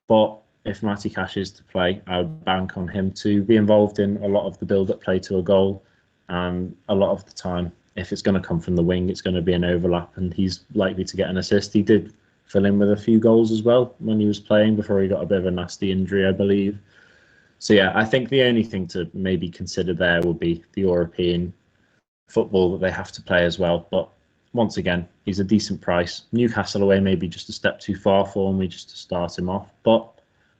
But if Matty Cash is to play, I would bank on him to be involved in a lot of the build-up play to a goal. And a lot of the time, if it's going to come from the wing, it's going to be an overlap, and he's likely to get an assist. He did fill in with a few goals as well when he was playing before he got a bit of a nasty injury, I believe. So yeah, I think the only thing to maybe consider there will be the European football that they have to play as well. But once again, he's a decent price. Newcastle away maybe just a step too far for me just to start him off. But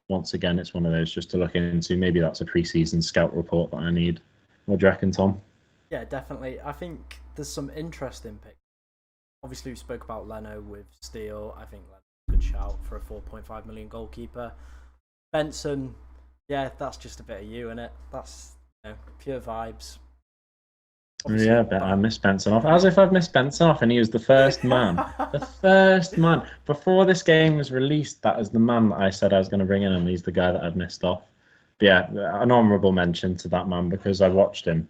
once again, it's one of those just to look into. Maybe that's a pre-season scout report that I need. What do you reckon, Tom? Yeah, definitely. I think there's some interesting picks. Obviously, we spoke about Leno with Steele. I think Leno's a good shout for a 4.5 million goalkeeper. Benson, yeah, that's just a bit of you in it. That's pure vibes. Obviously, yeah, but I missed Benson off. As if I've missed Benson off, and he was the first man. The first man. Before this game was released, that is the man that I said I was going to bring in, and he's the guy that I'd missed off. But yeah, an honourable mention to that man because I watched him.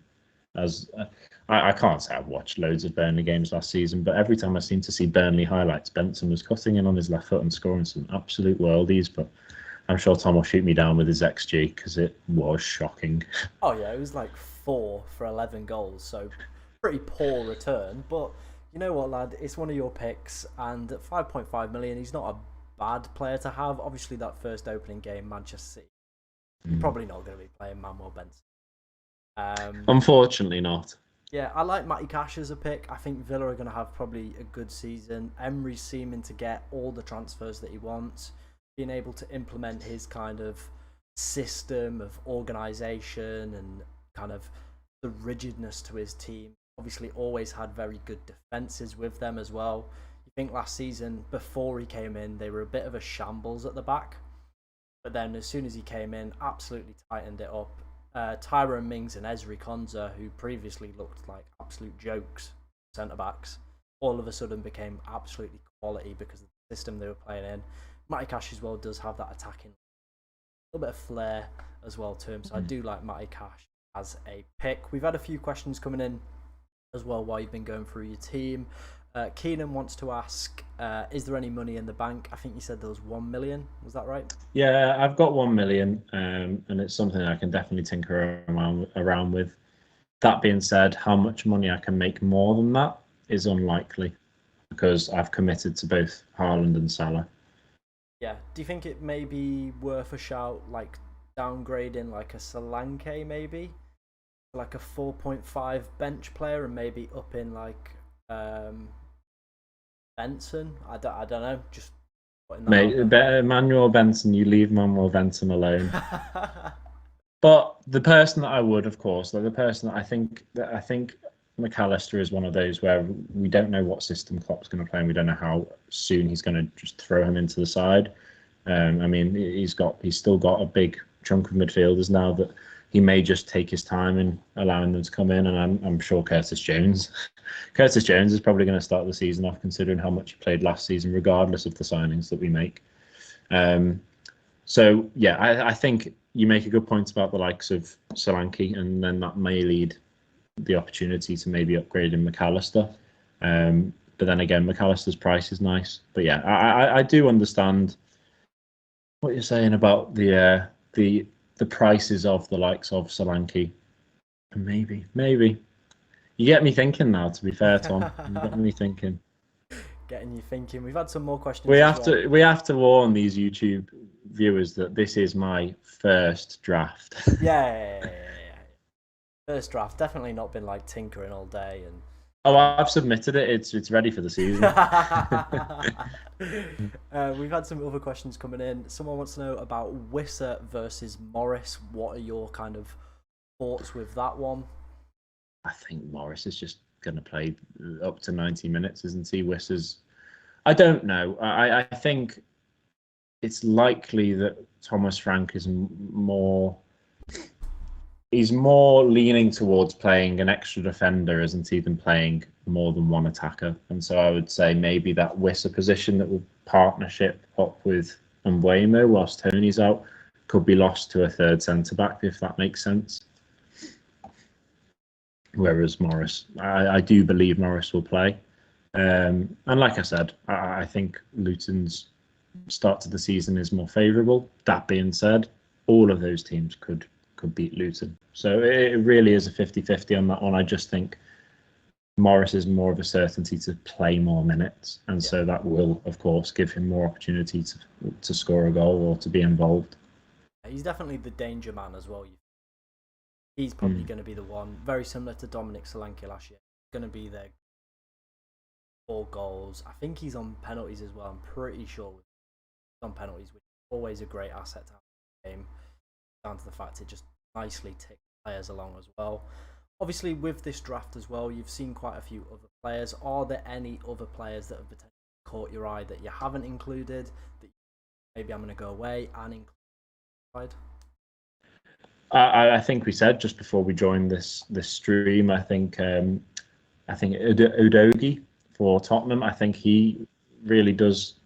I can't say I've watched loads of Burnley games last season, but every time I seem to see Burnley highlights, Benson was cutting in on his left foot and scoring some absolute worldies. But I'm sure Tom will shoot me down with his XG because it was shocking. Oh yeah, it was like 4 for 11 goals, so pretty poor return. But you know what, lad? It's one of your picks, and at 5.5 million, he's not a bad player to have. Obviously, that first opening game, Manchester City, you're probably not going to be playing Manuel Benson. Unfortunately not. Yeah, I like Matty Cash as a pick. I think Villa are going to have probably a good season. Emery's seeming to get all the transfers that he wants, being able to implement his kind of system of organisation and kind of the rigidness to his team. Obviously, always had very good defences with them as well. You think last season, before he came in, they were a bit of a shambles at the back. But then as soon as he came in, absolutely tightened it up. Tyrone Mings and Ezri Konza, who previously looked like absolute jokes, centre-backs, all of a sudden became absolutely quality because of the system they were playing in. Matty Cash as well does have that attacking, a little bit of flair as well to him. So I do like Matty Cash as a pick. We've had a few questions coming in as well while you've been going through your team. Keenan wants to ask, is there any money in the bank? I think you said there was 1 million. Was that right? Yeah, I've got 1 million, and it's something I can definitely tinker around with. That being said, how much money I can make more than that is unlikely because I've committed to both Haaland and Salah. Yeah. Do you think it may be worth a shout, like downgrading like a Solanke maybe? Like a 4.5 bench player and maybe up in like Benson? I don't know. Just Mate, Manuel Benson, you leave Manuel Benson alone. But the person that I would, of course, like the person that I think McAllister is one of those where we don't know what system Klopp's going to play, and we don't know how soon he's going to just throw him into the side. I mean, he's still got a big chunk of midfielders now that he may just take his time in allowing them to come in, and I'm sure Curtis Jones is probably going to start the season off, considering how much he played last season, regardless of the signings that we make. So yeah, I think you make a good point about the likes of Solanke, and then that may lead the opportunity to maybe upgrade in McAllister. But then again, McAllister's price is nice. But yeah, I do understand what you're saying about the prices of the likes of Solanke. And maybe you get me thinking now. To be fair, Tom, you get me thinking. Getting you thinking. We've had some more questions. We have to warn these YouTube viewers that this is my first draft. Yeah. First draft. Definitely not been like tinkering all day and. Oh, I've submitted it. It's ready for the season. We've had some other questions coming in. Someone wants to know about Wissa versus Morris. What are your kind of thoughts with that one? I think Morris is just going to play up to 90 minutes, isn't he? Wissa's, I don't know. I think it's likely that Thomas Frank is more leaning towards playing an extra defender, isn't he, than playing more than one attacker. And so I would say maybe that Wissa position that will partnership up with Mbeumo whilst Tony's out could be lost to a third centre-back, if that makes sense. Whereas Morris, I do believe Morris will play. And like I said, I think Luton's start to the season is more favourable. That being said, all of those teams could beat Luton. So it really is a 50-50 on that one. I just think Morris is more of a certainty to play more minutes. And so that will, of course, give him more opportunity to score a goal or to be involved. He's definitely the danger man as well. He's probably going to be the one, very similar to Dominic Solanke last year. Going to be there. 4 goals. I think he's on penalties as well. I'm pretty sure he's on penalties, which is always a great asset to have in the game. Down to the fact it just nicely ticks players along as well. Obviously, with this draft as well, you've seen quite a few other players. Are there any other players that have potentially caught your eye that you haven't included? That maybe I'm going to go away and include? I think we said just before we joined this stream. I think Udogie for Tottenham. I think he really does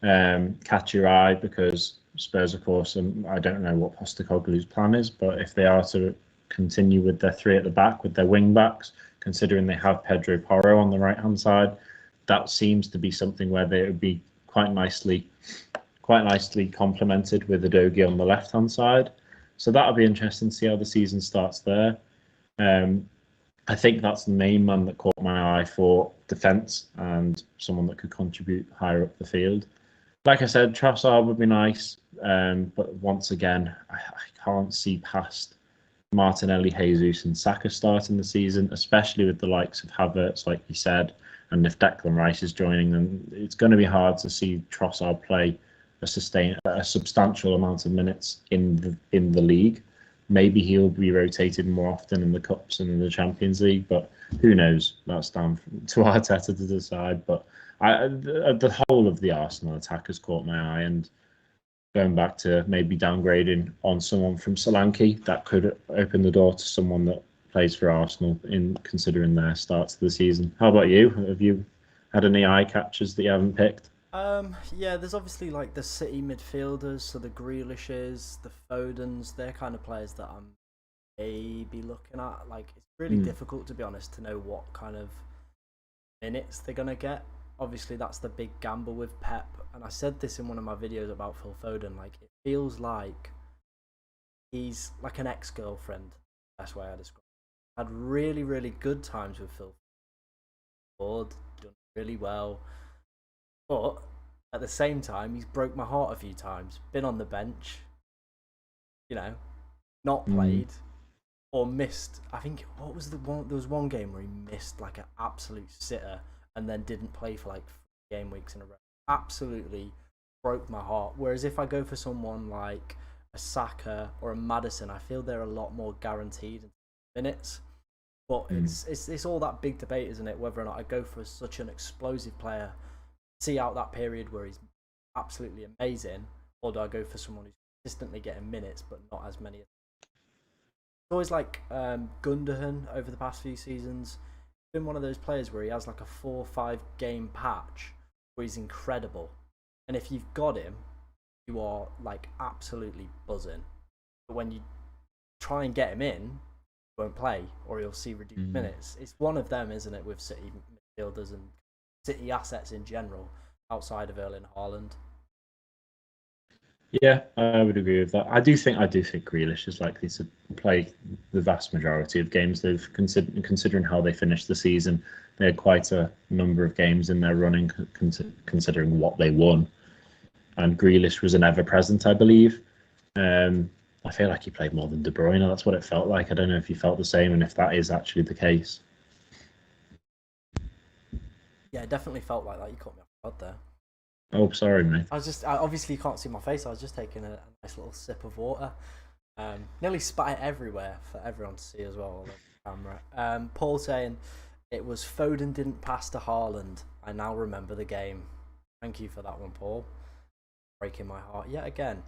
catch your eye because Spurs, of course, and I don't know what Postecoglou's plan is, but if they are to continue with their 3 at the back with their wing backs, considering they have Pedro Porro on the right hand side, that seems to be something where they would be quite nicely complemented with Udogie on the left hand side. So that'll be interesting to see how the season starts there. I think that's the main man that caught my eye for defence and someone that could contribute higher up the field. Like I said, Trossard would be nice, but once again, I can't see past Martinelli, Jesus and Saka starting the season, especially with the likes of Havertz, like you said, and if Declan Rice is joining them, it's going to be hard to see Trossard play a substantial amount of minutes in the league. maybe he'll be rotated more often in the Cups and in the Champions League, but who knows? That's down to Arteta to decide. But the whole of the Arsenal attack has caught my eye, and going back to maybe downgrading on someone from Solanke, that could open the door to someone that plays for Arsenal in considering their starts of the season. How about you? Have you had any eye catchers that you haven't picked? Yeah, there's obviously like the City midfielders, so the Grealishes, the Fodens, they're kind of players that I'm maybe looking at. Like, it's really difficult, to be honest, to know what kind of minutes they're gonna get. Obviously, that's the big gamble with Pep, and I said this in one of my videos about Phil Foden. Like, it feels like he's like an ex-girlfriend. That's why I describe. Had really, really good times with Phil Ford, done really well, but at the same time, he's broke my heart a few times. Been on the bench, you know, not played or missed. I think what was the one? There was one game where he missed like an absolute sitter and then didn't play for like 3 game weeks in a row. Absolutely broke my heart. Whereas if I go for someone like a Saka or a Maddison, I feel they're a lot more guaranteed minutes. But it's all that big debate, isn't it? Whether or not I go for such an explosive player, see out that period where he's absolutely amazing, or do I go for someone who's consistently getting minutes but not as many? It's always like Gundogan over the past few seasons. He's been one of those players where he has like a 4 or 5 game patch where he's incredible, and if you've got him, you are like absolutely buzzing. But when you try and get him in, won't play or he'll see reduced minutes. It's one of them, isn't it, with City midfielders and City assets in general outside of Erling Haaland. Yeah, I would agree with that. I do think Grealish is likely to play the vast majority of games. They've considering how they finished the season, they had quite a number of games in their running, considering what they won. And Grealish was an ever-present, I believe. I feel like he played more than De Bruyne. That's what it felt like. I don't know if you felt the same, and if that is actually the case. Yeah, it definitely felt like that. You caught me off guard there. Oh, sorry, mate. Obviously you can't see my face. I was just taking a nice little sip of water. Nearly spat it everywhere for everyone to see as well on the camera. Paul saying it was Foden didn't pass to Haaland. I now remember the game. Thank you for that one, Paul. Breaking my heart yet again.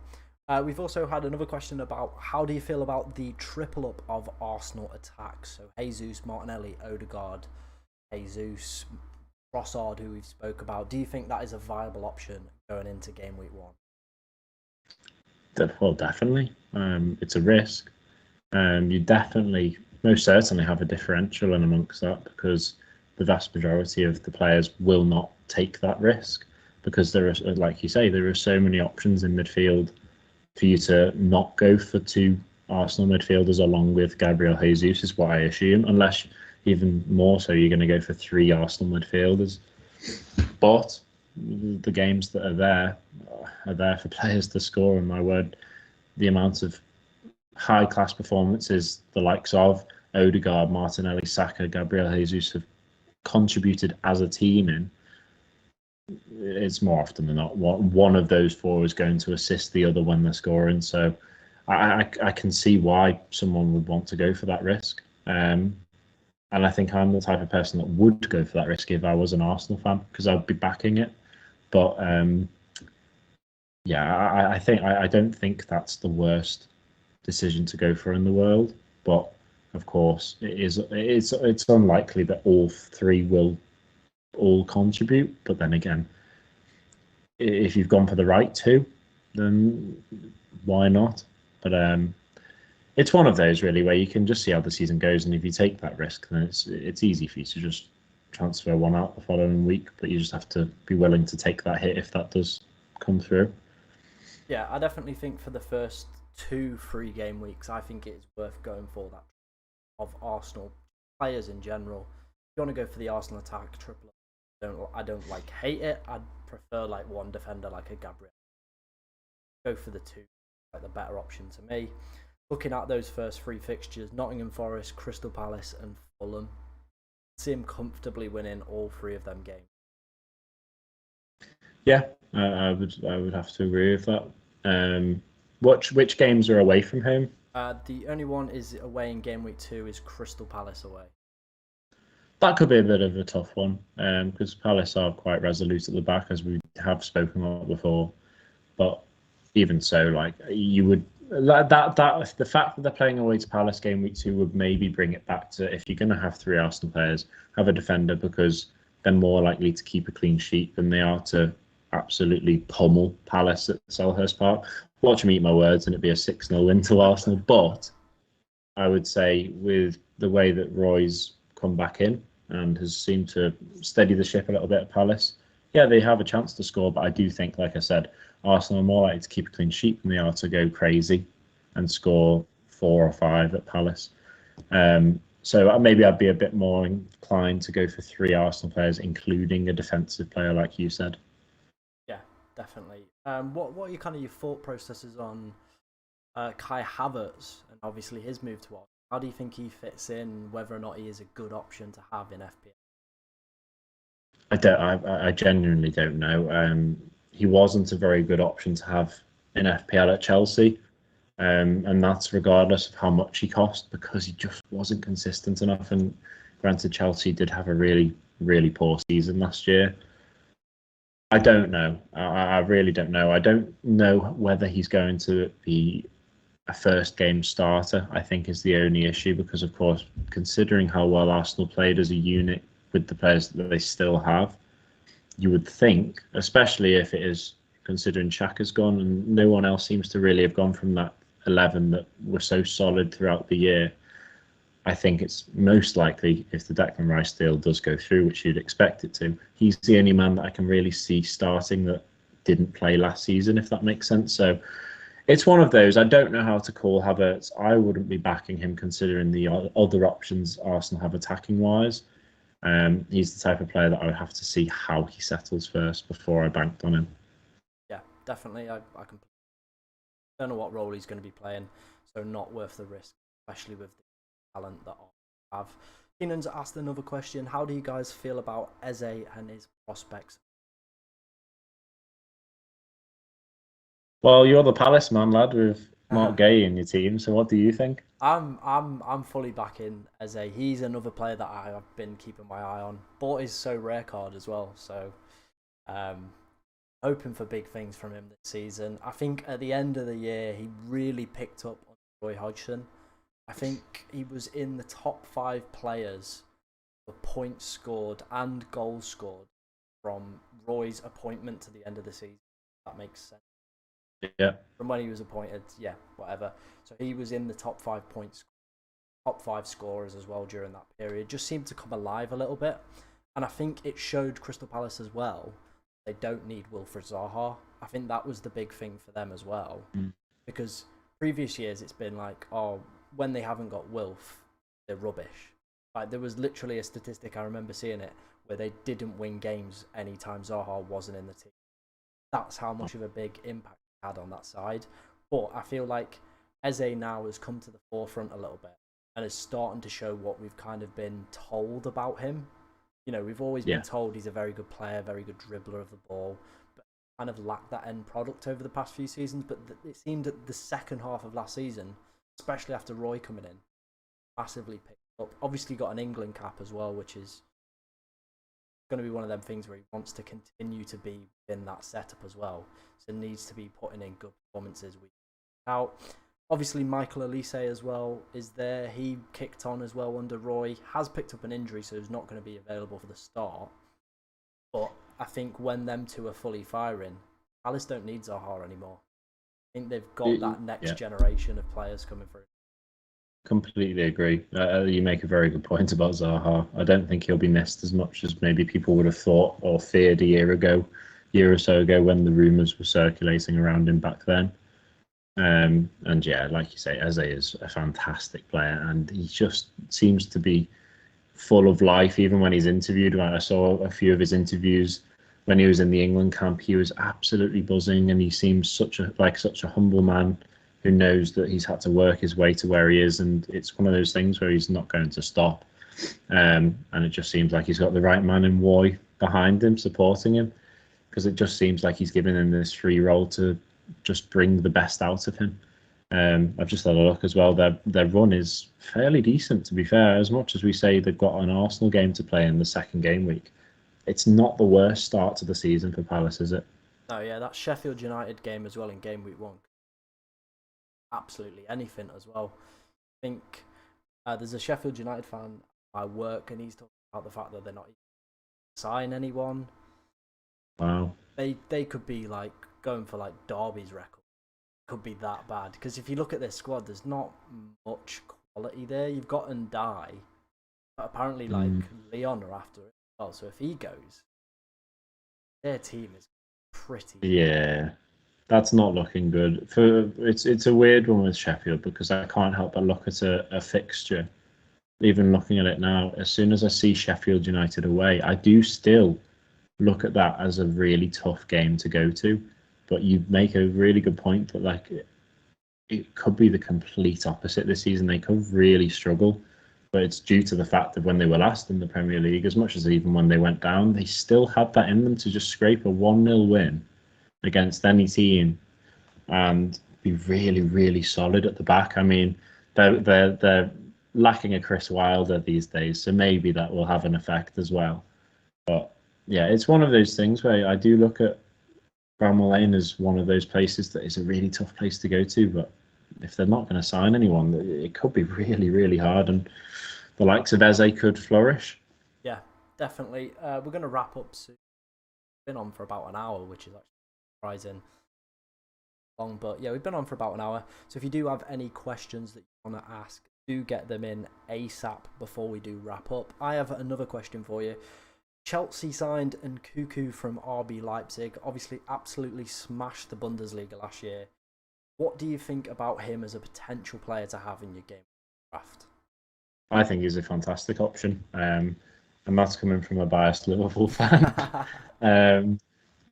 We've also had another question about how do you feel about the triple up of Arsenal attacks? So Jesus, Martinelli, Odegaard, Jesus, Trossard, who we've spoke about. Do you think that is a viable option going into game week 1? Well, definitely. It's a risk. You definitely, most certainly, have a differential in amongst that because the vast majority of the players will not take that risk because there are, like you say, there are so many options in midfield for you to not go for 2 Arsenal midfielders along with Gabriel Jesus is what I assume, unless even more so you're going to go for 3 Arsenal midfielders. But the games that are there for players to score, and my word, the amount of high-class performances the likes of Odegaard, Martinelli, Saka, Gabriel Jesus have contributed as a team in, it's more often than not one of those 4 is going to assist the other when they're scoring. So I can see why someone would want to go for that risk. And I think I'm the type of person that would go for that risk if I was an Arsenal fan because I'd be backing it. But yeah, I don't think that's the worst decision to go for in the world. But of course, it's unlikely that all 3 will all contribute. But then again, if you've gone for the right 2, then why not? But it's one of those really where you can just see how the season goes, and if you take that risk, then it's easy for you to just transfer one out the following week. But you just have to be willing to take that hit if that does come through. Yeah, I definitely think for the first 2-3 game weeks, I think it's worth going for that of Arsenal players in general. If you want to go for the Arsenal attack triple, I don't like hate it. I'd prefer like one defender like a Gabriel. Go for the 2, like the better option to me. Looking at those first 3 fixtures, Nottingham Forest, Crystal Palace and Fulham, see him comfortably winning all 3 of them games. Yeah, I would have to agree with that. Which games are away from home? The only one is away in game week 2 is Crystal Palace away. That could be a bit of a tough one because Palace are quite resolute at the back, as we have spoken about before. But even so, like you would that the fact that they're playing away to Palace game week 2 would maybe bring it back to, if you're going to have 3 Arsenal players, have a defender, because they're more likely to keep a clean sheet than they are to absolutely pummel Palace at Selhurst Park. Watch me eat my words, and it'd be a 6-0 win to Arsenal. But I would say with the way that Roy's come back in and has seemed to steady the ship a little bit at Palace, yeah, they have a chance to score. But I do think, like I said, Arsenal are more likely to keep a clean sheet than they are to go crazy and score 4 or 5 at Palace. So maybe I'd be a bit more inclined to go for 3 Arsenal players, including a defensive player, like you said. Yeah, definitely. What are your thought processes on Kai Havertz and obviously his move to Arsenal? How do you think he fits in? Whether or not he is a good option to have in FPL? I genuinely don't know. He wasn't a very good option to have in FPL at Chelsea, and that's regardless of how much he cost, because he just wasn't consistent enough. And granted, Chelsea did have a really, really poor season last year. I don't know. I really don't know. I don't know whether he's going to be a first game starter, I think, is the only issue, because, of course, considering how well Arsenal played as a unit with the players that they still have, you would think, especially if it is considering Xhaka's gone and no one else seems to really have gone from that 11 that were so solid throughout the year, I think it's most likely, if the Declan Rice deal does go through, which you'd expect it to, he's the only man that I can really see starting that didn't play last season, if that makes sense. So it's one of those. I don't know how to call Havertz. I wouldn't be backing him considering the other options Arsenal have attacking wise. He's the type of player that I would have to see how he settles first before I banked on him. Yeah, definitely. I don't know what role he's going to be playing, so not worth the risk, especially with the talent that I have. Keenan's asked another question. How do you guys feel about Eze and his prospects? Well, you're the Palace man, lad, with Mark Gay in your team. So what do you think? I'm fully backing Eze. He's another player that I've been keeping my eye on. Bought his so rare card as well, so hoping for big things from him this season. I think at the end of the year he really picked up on Roy Hodgson. I think he was in the top 5 players for points scored and goals scored from Roy's appointment to the end of the season. If that makes sense. Yeah. From when he was appointed, yeah, whatever. So he was in the top 5 points, top 5 scorers as well during that period. Just seemed to come alive a little bit. And I think it showed Crystal Palace as well they don't need Wilfried Zaha. I think that was the big thing for them as well. Because previous years it's been like, oh, when they haven't got Wilf, they're rubbish. Like there was literally a statistic, I remember seeing it, where they didn't win games anytime Zaha wasn't in the team. That's how much of a big impact he had on that side. But I feel like Eze now has come to the forefront a little bit and is starting to show what we've kind of been told about him. You know, we've always been told he's a very good player, very good dribbler of the ball, but kind of lacked that end product over the past few seasons. But it seemed that the second half of last season, especially after Roy coming in, massively picked up. Obviously got an England cap as well, which is going to be one of them things where he wants to continue to be in that setup as well. So needs to be putting in good performances week out. Obviously, Michael Elise as well is there. He kicked on as well under Roy. Has picked up an injury, so he's not going to be available for the start. But I think when them two are fully firing, Palace don't need Zaha anymore. I think they've got that next generation of players coming through. Completely agree. You make a very good point about Zaha. I don't think he'll be missed as much as maybe people would have thought or feared a year or so ago when the rumours were circulating around him back then. And yeah, like you say, Eze is a fantastic player, and he just seems to be full of life. Even when he's interviewed, when I saw a few of his interviews when he was in the England camp, he was absolutely buzzing, and he seems such a humble man who knows that he's had to work his way to where he is, and it's one of those things where he's not going to stop. And it just seems like he's got the right man in Roy behind him, supporting him, because it just seems like he's given him this free role to just bring the best out of him. I've just had a look as well. Their run is fairly decent, to be fair. As much as we say they've got an Arsenal game to play in the second game week, it's not the worst start to the season for Palace, is it? No, yeah, that Sheffield United game as well in game week 1. Absolutely anything as well. I think there's a Sheffield United fan at work, and he's talking about the fact that they're not even sign anyone. Wow. They could be like going for like Derby's record. Could be that bad, because if you look at their squad, there's not much quality there. You've got Ndai, but apparently like Leon are after it as well. So if he goes, their team is pretty. Yeah, that's not looking good. It's a weird one with Sheffield, because I can't help but look at a fixture. Even looking at it now, as soon as I see Sheffield United away, I do still look at that as a really tough game to go to. But you make a really good point that like it could be the complete opposite this season. They could really struggle, but it's due to the fact that when they were last in the Premier League, as much as even when they went down, they still had that in them to just scrape a 1-0 win against any team and be really, really solid at the back. I mean, they're lacking a Chris Wilder these days, so maybe that will have an effect as well. But yeah, it's one of those things where I do look at Bramall Lane is one of those places that is a really tough place to go to, but if they're not going to sign anyone, it could be really, really hard, and the likes of Eze could flourish. Yeah, definitely. We're going to wrap up soon. Been on for about an hour, which is actually surprising long, but yeah, we've been on for about an hour. So if you do have any questions that you want to ask, do get them in ASAP before we do wrap up. I have another question for you. Chelsea signed Nkunku from RB Leipzig. Obviously, absolutely smashed the Bundesliga last year. What do you think about him as a potential player to have in your game draft? I think he's a fantastic option, and that's coming from a biased Liverpool fan.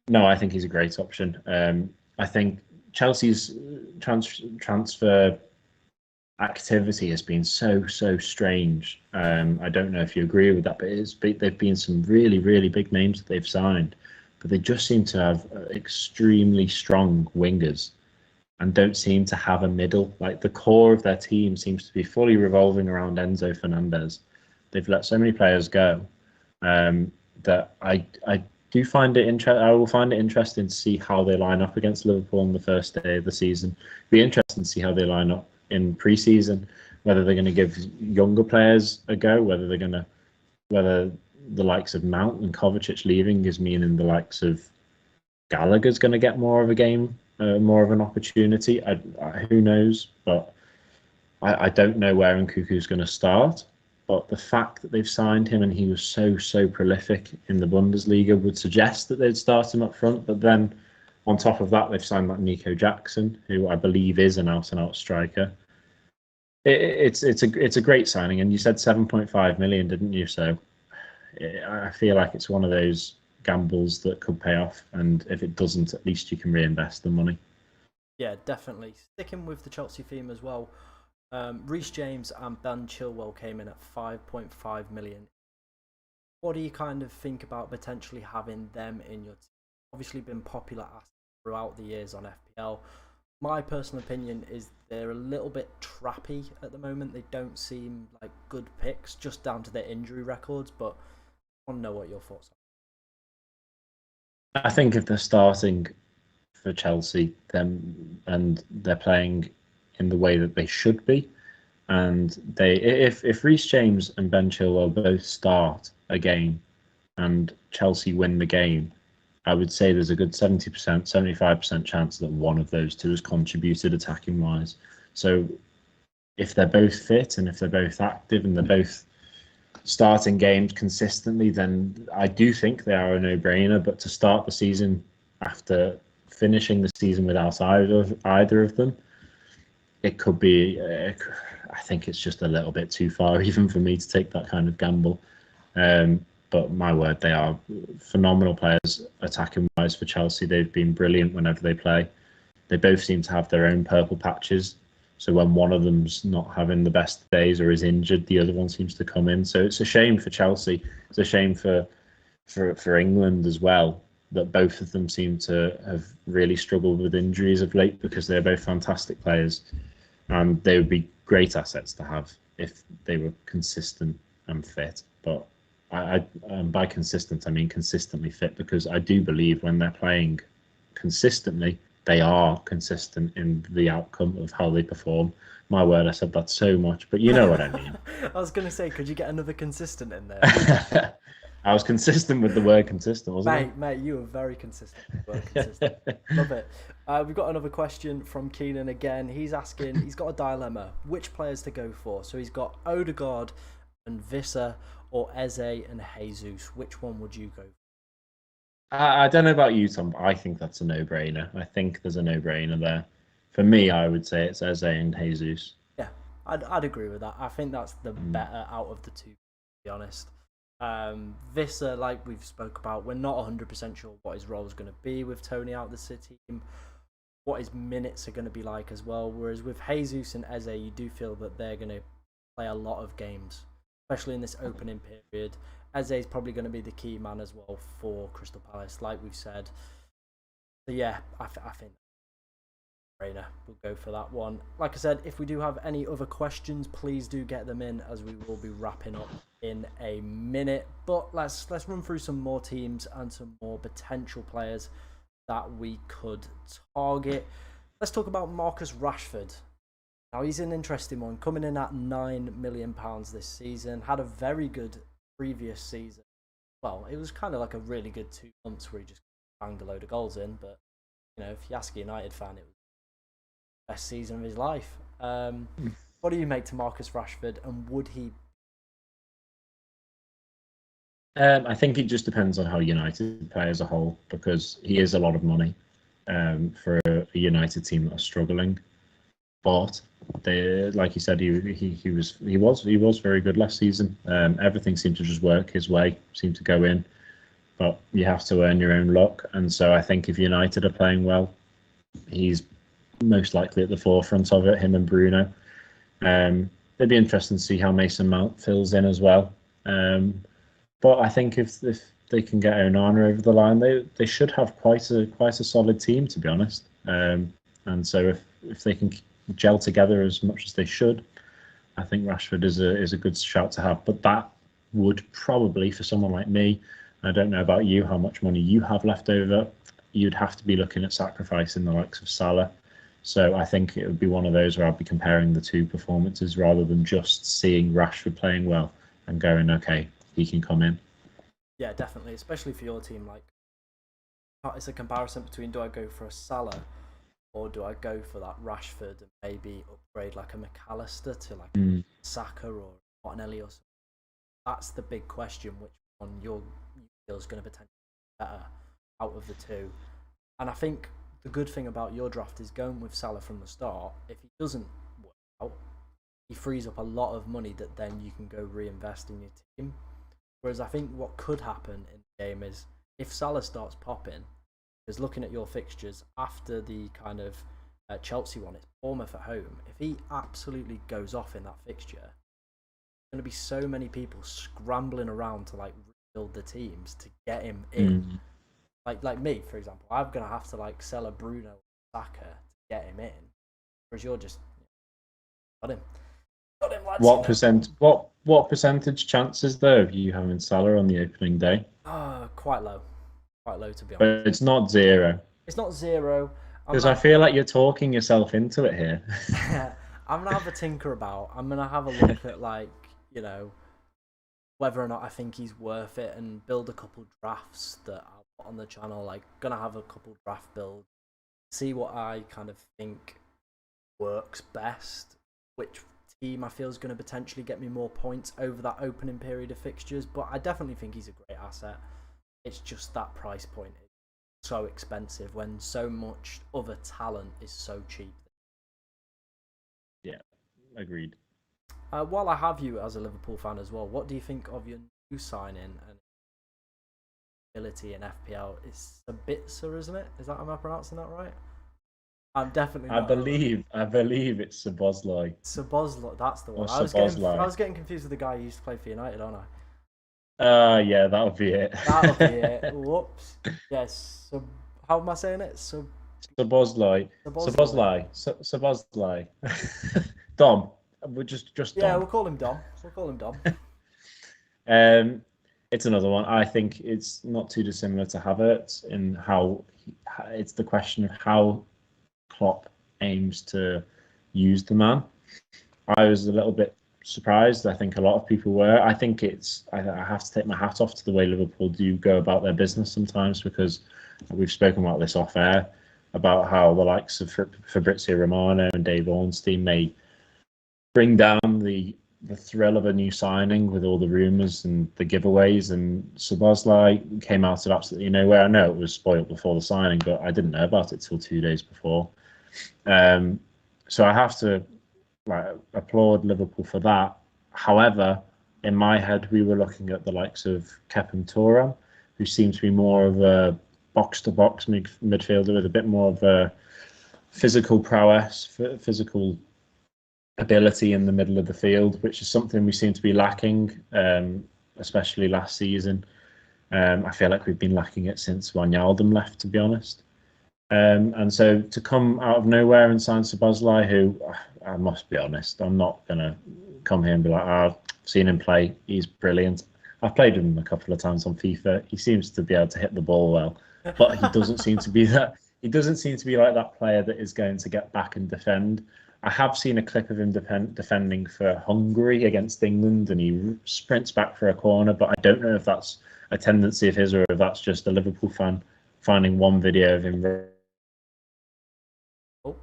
No, I think he's a great option. I think Chelsea's transfer activity has been so strange. I don't know if you agree with that, but they've been some really, really big names that they've signed, but they just seem to have extremely strong wingers and don't seem to have a middle. Like the core of their team seems to be fully revolving around Enzo Fernandez. They've let so many players go that I do find it interesting. I will find it interesting to see how they line up against Liverpool on the first day of the season. It'll be interesting to see how they line up in pre-season, whether they're going to give younger players a go, whether the likes of Mount and Kovacic leaving is meaning the likes of Gallagher's going to get more of a game, more of an opportunity. Who knows? But I don't know where Nkunku's going to start. But the fact that they've signed him and he was so prolific in the Bundesliga would suggest that they'd start him up front. But then on top of that, they've signed that Nico Jackson, who I believe is an out-and-out striker. It's a great signing, and you said 7.5 million, didn't you? So I feel like it's one of those gambles that could pay off, and if it doesn't, at least you can reinvest the money. Yeah, definitely. Sticking with the Chelsea theme as well, Reece James and Ben Chilwell came in at 5.5 million. What do you kind of think about potentially having them in your team? Obviously been popular throughout the years on FPL. My personal opinion is they're a little bit trappy at the moment. They don't seem like good picks, just down to their injury records, but I want to know what your thoughts I think if they're starting for Chelsea, then and they're playing in the way that they should be, and if Reece James and Ben Chilwell both start a game and Chelsea win the game, I would say there's a good 70%, 75% chance that one of those two has contributed attacking wise. So if they're both fit and if they're both active and they're both starting games consistently, then I do think they are a no-brainer. But to start the season after finishing the season without either of them, it could be. I think it's just a little bit too far even for me to take that kind of gamble. But my word, they are phenomenal players attacking wise for Chelsea. They've been brilliant whenever they play. They both seem to have their own purple patches. So when one of them's not having the best days or is injured, the other one seems to come in. So it's a shame for Chelsea. It's a shame for England as well. that both of them seem to have really struggled with injuries of late because they're both fantastic players, and they would be great assets to have if they were consistent and fit. But by consistent, I mean consistently fit, because I do believe when they're playing consistently, they are consistent in the outcome of how they perform. My word, I said that so much, but you know what I mean. I was going to say, could you get another consistent in there? I was consistent with the word consistent, wasn't I? Mate, you were very consistent with the word consistent. Love it. We've got another question from Keenan again. He's asking, he's got a dilemma. Which players to go for? So he's got Odegaard and Visser, or Eze and Jesus. Which one would you go for? I don't know about you, Tom, but I think that's a no-brainer. I think there's a no-brainer there. For me, I would say it's Eze and Jesus. Yeah, I'd agree with that. I think that's the better out of the two, to be honest. Visser, like we've spoke about, we're not 100% sure what his role is going to be with Tony out of the team, what his minutes are going to be like as well. Whereas with Jesus and Eze, you do feel that they're going to play a lot of games, especially in this opening period. Eze is probably going to be the key man as well for Crystal Palace, like we've said. So yeah, I think brainer. We'll go for that one. Like I said, if we do have any other questions, please do get them in, as we will be wrapping up in a minute. But let's run through some more teams and some more potential players that we could target. Let's talk about Marcus Rashford. Now, he's an interesting one, coming in at £9 million this season. Had a very good previous season. Well, it was kind of like a really good 2 months where he just banged a load of goals in. But, you know, if you ask a United fan, it was the best season of his life. What do you make to Marcus Rashford, and would he? I think it just depends on how United play as a whole, because he is a lot of money for a United team that are struggling. But they, like you said, he was very good last season. Everything seemed to just work his way, seemed to go in. But you have to earn your own luck, and so I think if United are playing well, he's most likely at the forefront of it. Him and Bruno. It'd be interesting to see how Mason Mount fills in as well. But I think if they can get Onana over the line, they should have quite a solid team, to be honest. And so if they can gel together as much as they should, I think Rashford is a good shout to have. But that would probably, for someone like me, I don't know about you, how much money you have left over, you'd have to be looking at sacrificing the likes of Salah. So I think it would be one of those where I'd be comparing the two performances rather than just seeing Rashford playing well and going, okay, he can come in. Yeah, definitely, especially for your team. Like, it's a comparison between, do I go for a Salah or do I go for that Rashford and maybe upgrade like a McAllister to like Saka or Martinelli or something? That's the big question, which one you feel is going to potentially be better out of the two. And I think the good thing about your draft is going with Salah from the start. If he doesn't work out, he frees up a lot of money that then you can go reinvest in your team. Whereas I think what could happen in the game is if Salah starts popping, because looking at your fixtures after the kind of Chelsea one, it's Bournemouth at home. If he absolutely goes off in that fixture, there's going to be so many people scrambling around to like rebuild the teams to get him in. Like me, for example, I'm going to have to like sell a Bruno Saka to get him in. Whereas you're just got him. Got him, lads, What percentage chances though of you having Salah on the opening day? Quite low. Quite low, to be But honest. it's not zero. It's not zero. Because I feel like you're talking yourself into it here. I'm going to have a tinker about. I'm going to have a look at, like, you know, whether or not I think he's worth it and build a couple drafts that I'll put on the channel. Like, going to have a couple draft builds, see what I kind of think works best, which team I feel is going to potentially get me more points over that opening period of fixtures. But I definitely think he's a great asset. It's just that price point is so expensive when so much other talent is so cheap. Yeah, agreed. While I have you as a Liverpool fan as well, what do you think of your new signing and ability in FPL? It's Sabitzer, isn't it? Am I pronouncing that right? I'm definitely not. I believe it's Szoboszlai. Szoboszlai, that's the one. Or I was getting confused with the guy who used to play for United, aren't I? Yeah, that would be it. That'll be it. Whoops. Yes. So how am I saying it? Sabozlai, Sabozlai. Sabozlai. Dom. We're just Yeah, Dom. we'll call him Dom. We'll call him Dom. Um, it's another one. I think it's not too dissimilar to Havertz in how it's the question of how Klopp aims to use the man. I was a little bit surprised. I think a lot of people were. I think I have to take my hat off to the way Liverpool do go about their business sometimes, because we've spoken about this off air about how the likes of Fabrizio Romano and Dave Ornstein may bring down the thrill of a new signing with all the rumours and the giveaways. And Szoboszlai came out of absolutely nowhere. I know it was spoiled before the signing, but I didn't know about it till 2 days before. So I have to applaud Liverpool for that. However, in my head, we were looking at the likes of Kepem Turan, who seems to be more of a box-to-box midfielder with a bit more of a physical prowess, physical ability in the middle of the field, which is something we seem to be lacking, especially last season. I feel like we've been lacking it since Wijnaldum left, to be honest. And so to come out of nowhere and sign Szoboszlai, who I must be honest, I'm not going to come here and be like, I've seen him play, he's brilliant. I've played with him a couple of times on FIFA. He seems to be able to hit the ball well, but he doesn't seem to be that. He doesn't seem to be like that player that is going to get back and defend. I have seen a clip of him defending for Hungary against England, and he sprints back for a corner, but I don't know if that's a tendency of his or if that's just a Liverpool fan finding one video of him. Oh,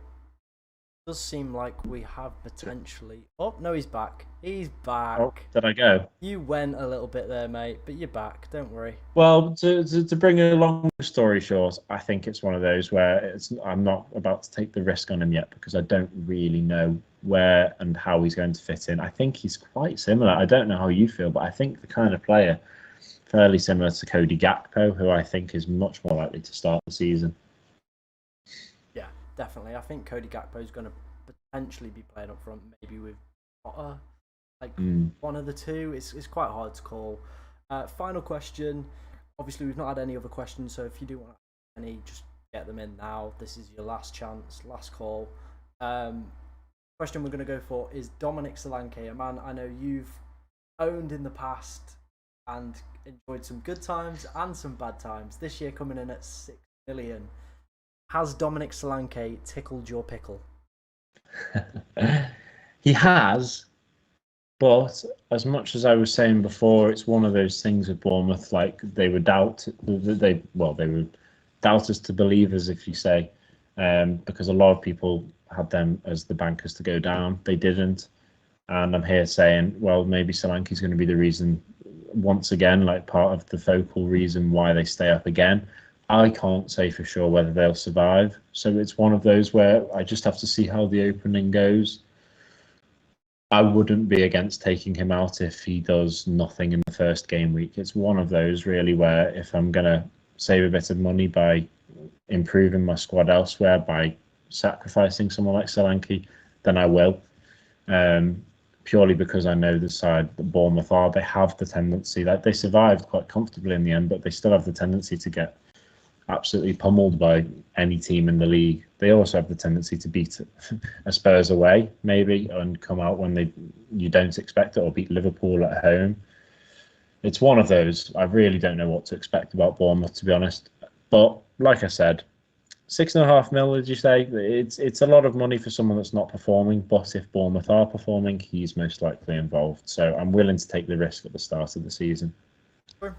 does seem like we have potentially. Oh no, he's back. He's back. Oh, did I go? You went a little bit there, mate, but you're back. Don't worry. Well, to bring a long story short, I think it's one of those where I'm not about to take the risk on him yet because I don't really know where and how he's going to fit in. I think he's quite similar. I don't know how you feel, but I think the kind of player fairly similar to Cody Gakpo, who I think is much more likely to start the season. Yeah, definitely. I think Cody Gakpo is going to potentially be playing up front, maybe with Potter, one of the two. It's quite hard to call. Final question. Obviously, we've not had any other questions, so if you do want any, just get them in now. This is your last chance, last call. Question we're going to go for is Dominic Solanke, a man I know you've owned in the past and enjoyed some good times and some bad times. This year coming in at 6 million. Has Dominic Solanke tickled your pickle? He has, but as much as I was saying before, it's one of those things with Bournemouth. Like they were they were doubters to believers, if you say, because a lot of people had them as the bankers to go down. They didn't, and I'm here saying, well, maybe Solanke's going to be the reason once again, like part of the focal reason why they stay up again. I can't say for sure whether they'll survive. So it's one of those where I just have to see how the opening goes. I wouldn't be against taking him out if he does nothing in the first game week. It's one of those really where if I'm going to save a bit of money by improving my squad elsewhere, by sacrificing someone like Solanke, then I will. Purely because I know the side that Bournemouth are, they have the tendency that they survived quite comfortably in the end, but they still have the tendency to get absolutely pummeled by any team in the league. They also have the tendency to beat a Spurs away, maybe, and come out when you don't expect it, or beat Liverpool at home. It's one of those. I really don't know what to expect about Bournemouth, to be honest. But like I said, 6.5 mil, did you say? It's a lot of money for someone that's not performing, but if Bournemouth are performing, he's most likely involved. So I'm willing to take the risk at the start of the season. True.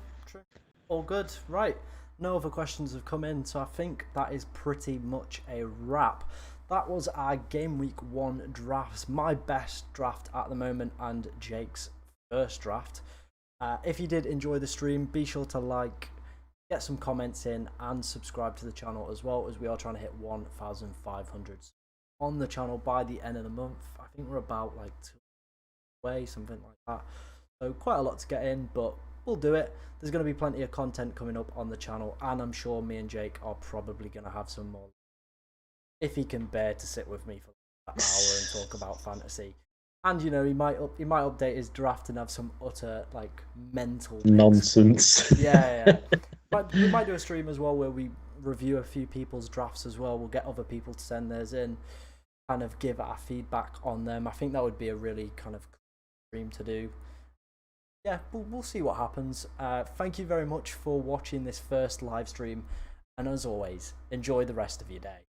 All good. Right. No other questions have come in, so I think that is pretty much a wrap. That was our Game Week 1 drafts, my best draft at the moment and Jake's first draft. If you did enjoy the stream, be sure to like, get some comments in, and subscribe to the channel as well, as we are trying to hit 1,500 on the channel by the end of the month. I think we're about like 2 away, something like that. So quite a lot to get in, but we'll do it. There's going to be plenty of content coming up on the channel, and I'm sure me and Jake are probably going to have some more, if he can bear to sit with me for an hour and talk about fantasy. And you know, he might update his draft and have some utter like mental picks. Nonsense. Yeah. We might do a stream as well where we review a few people's drafts as well. We'll get other people to send theirs in, kind of give our feedback on them. I think that would be a really kind of stream to do. Yeah, we'll see what happens. Thank you very much for watching this first live stream, and as always, enjoy the rest of your day.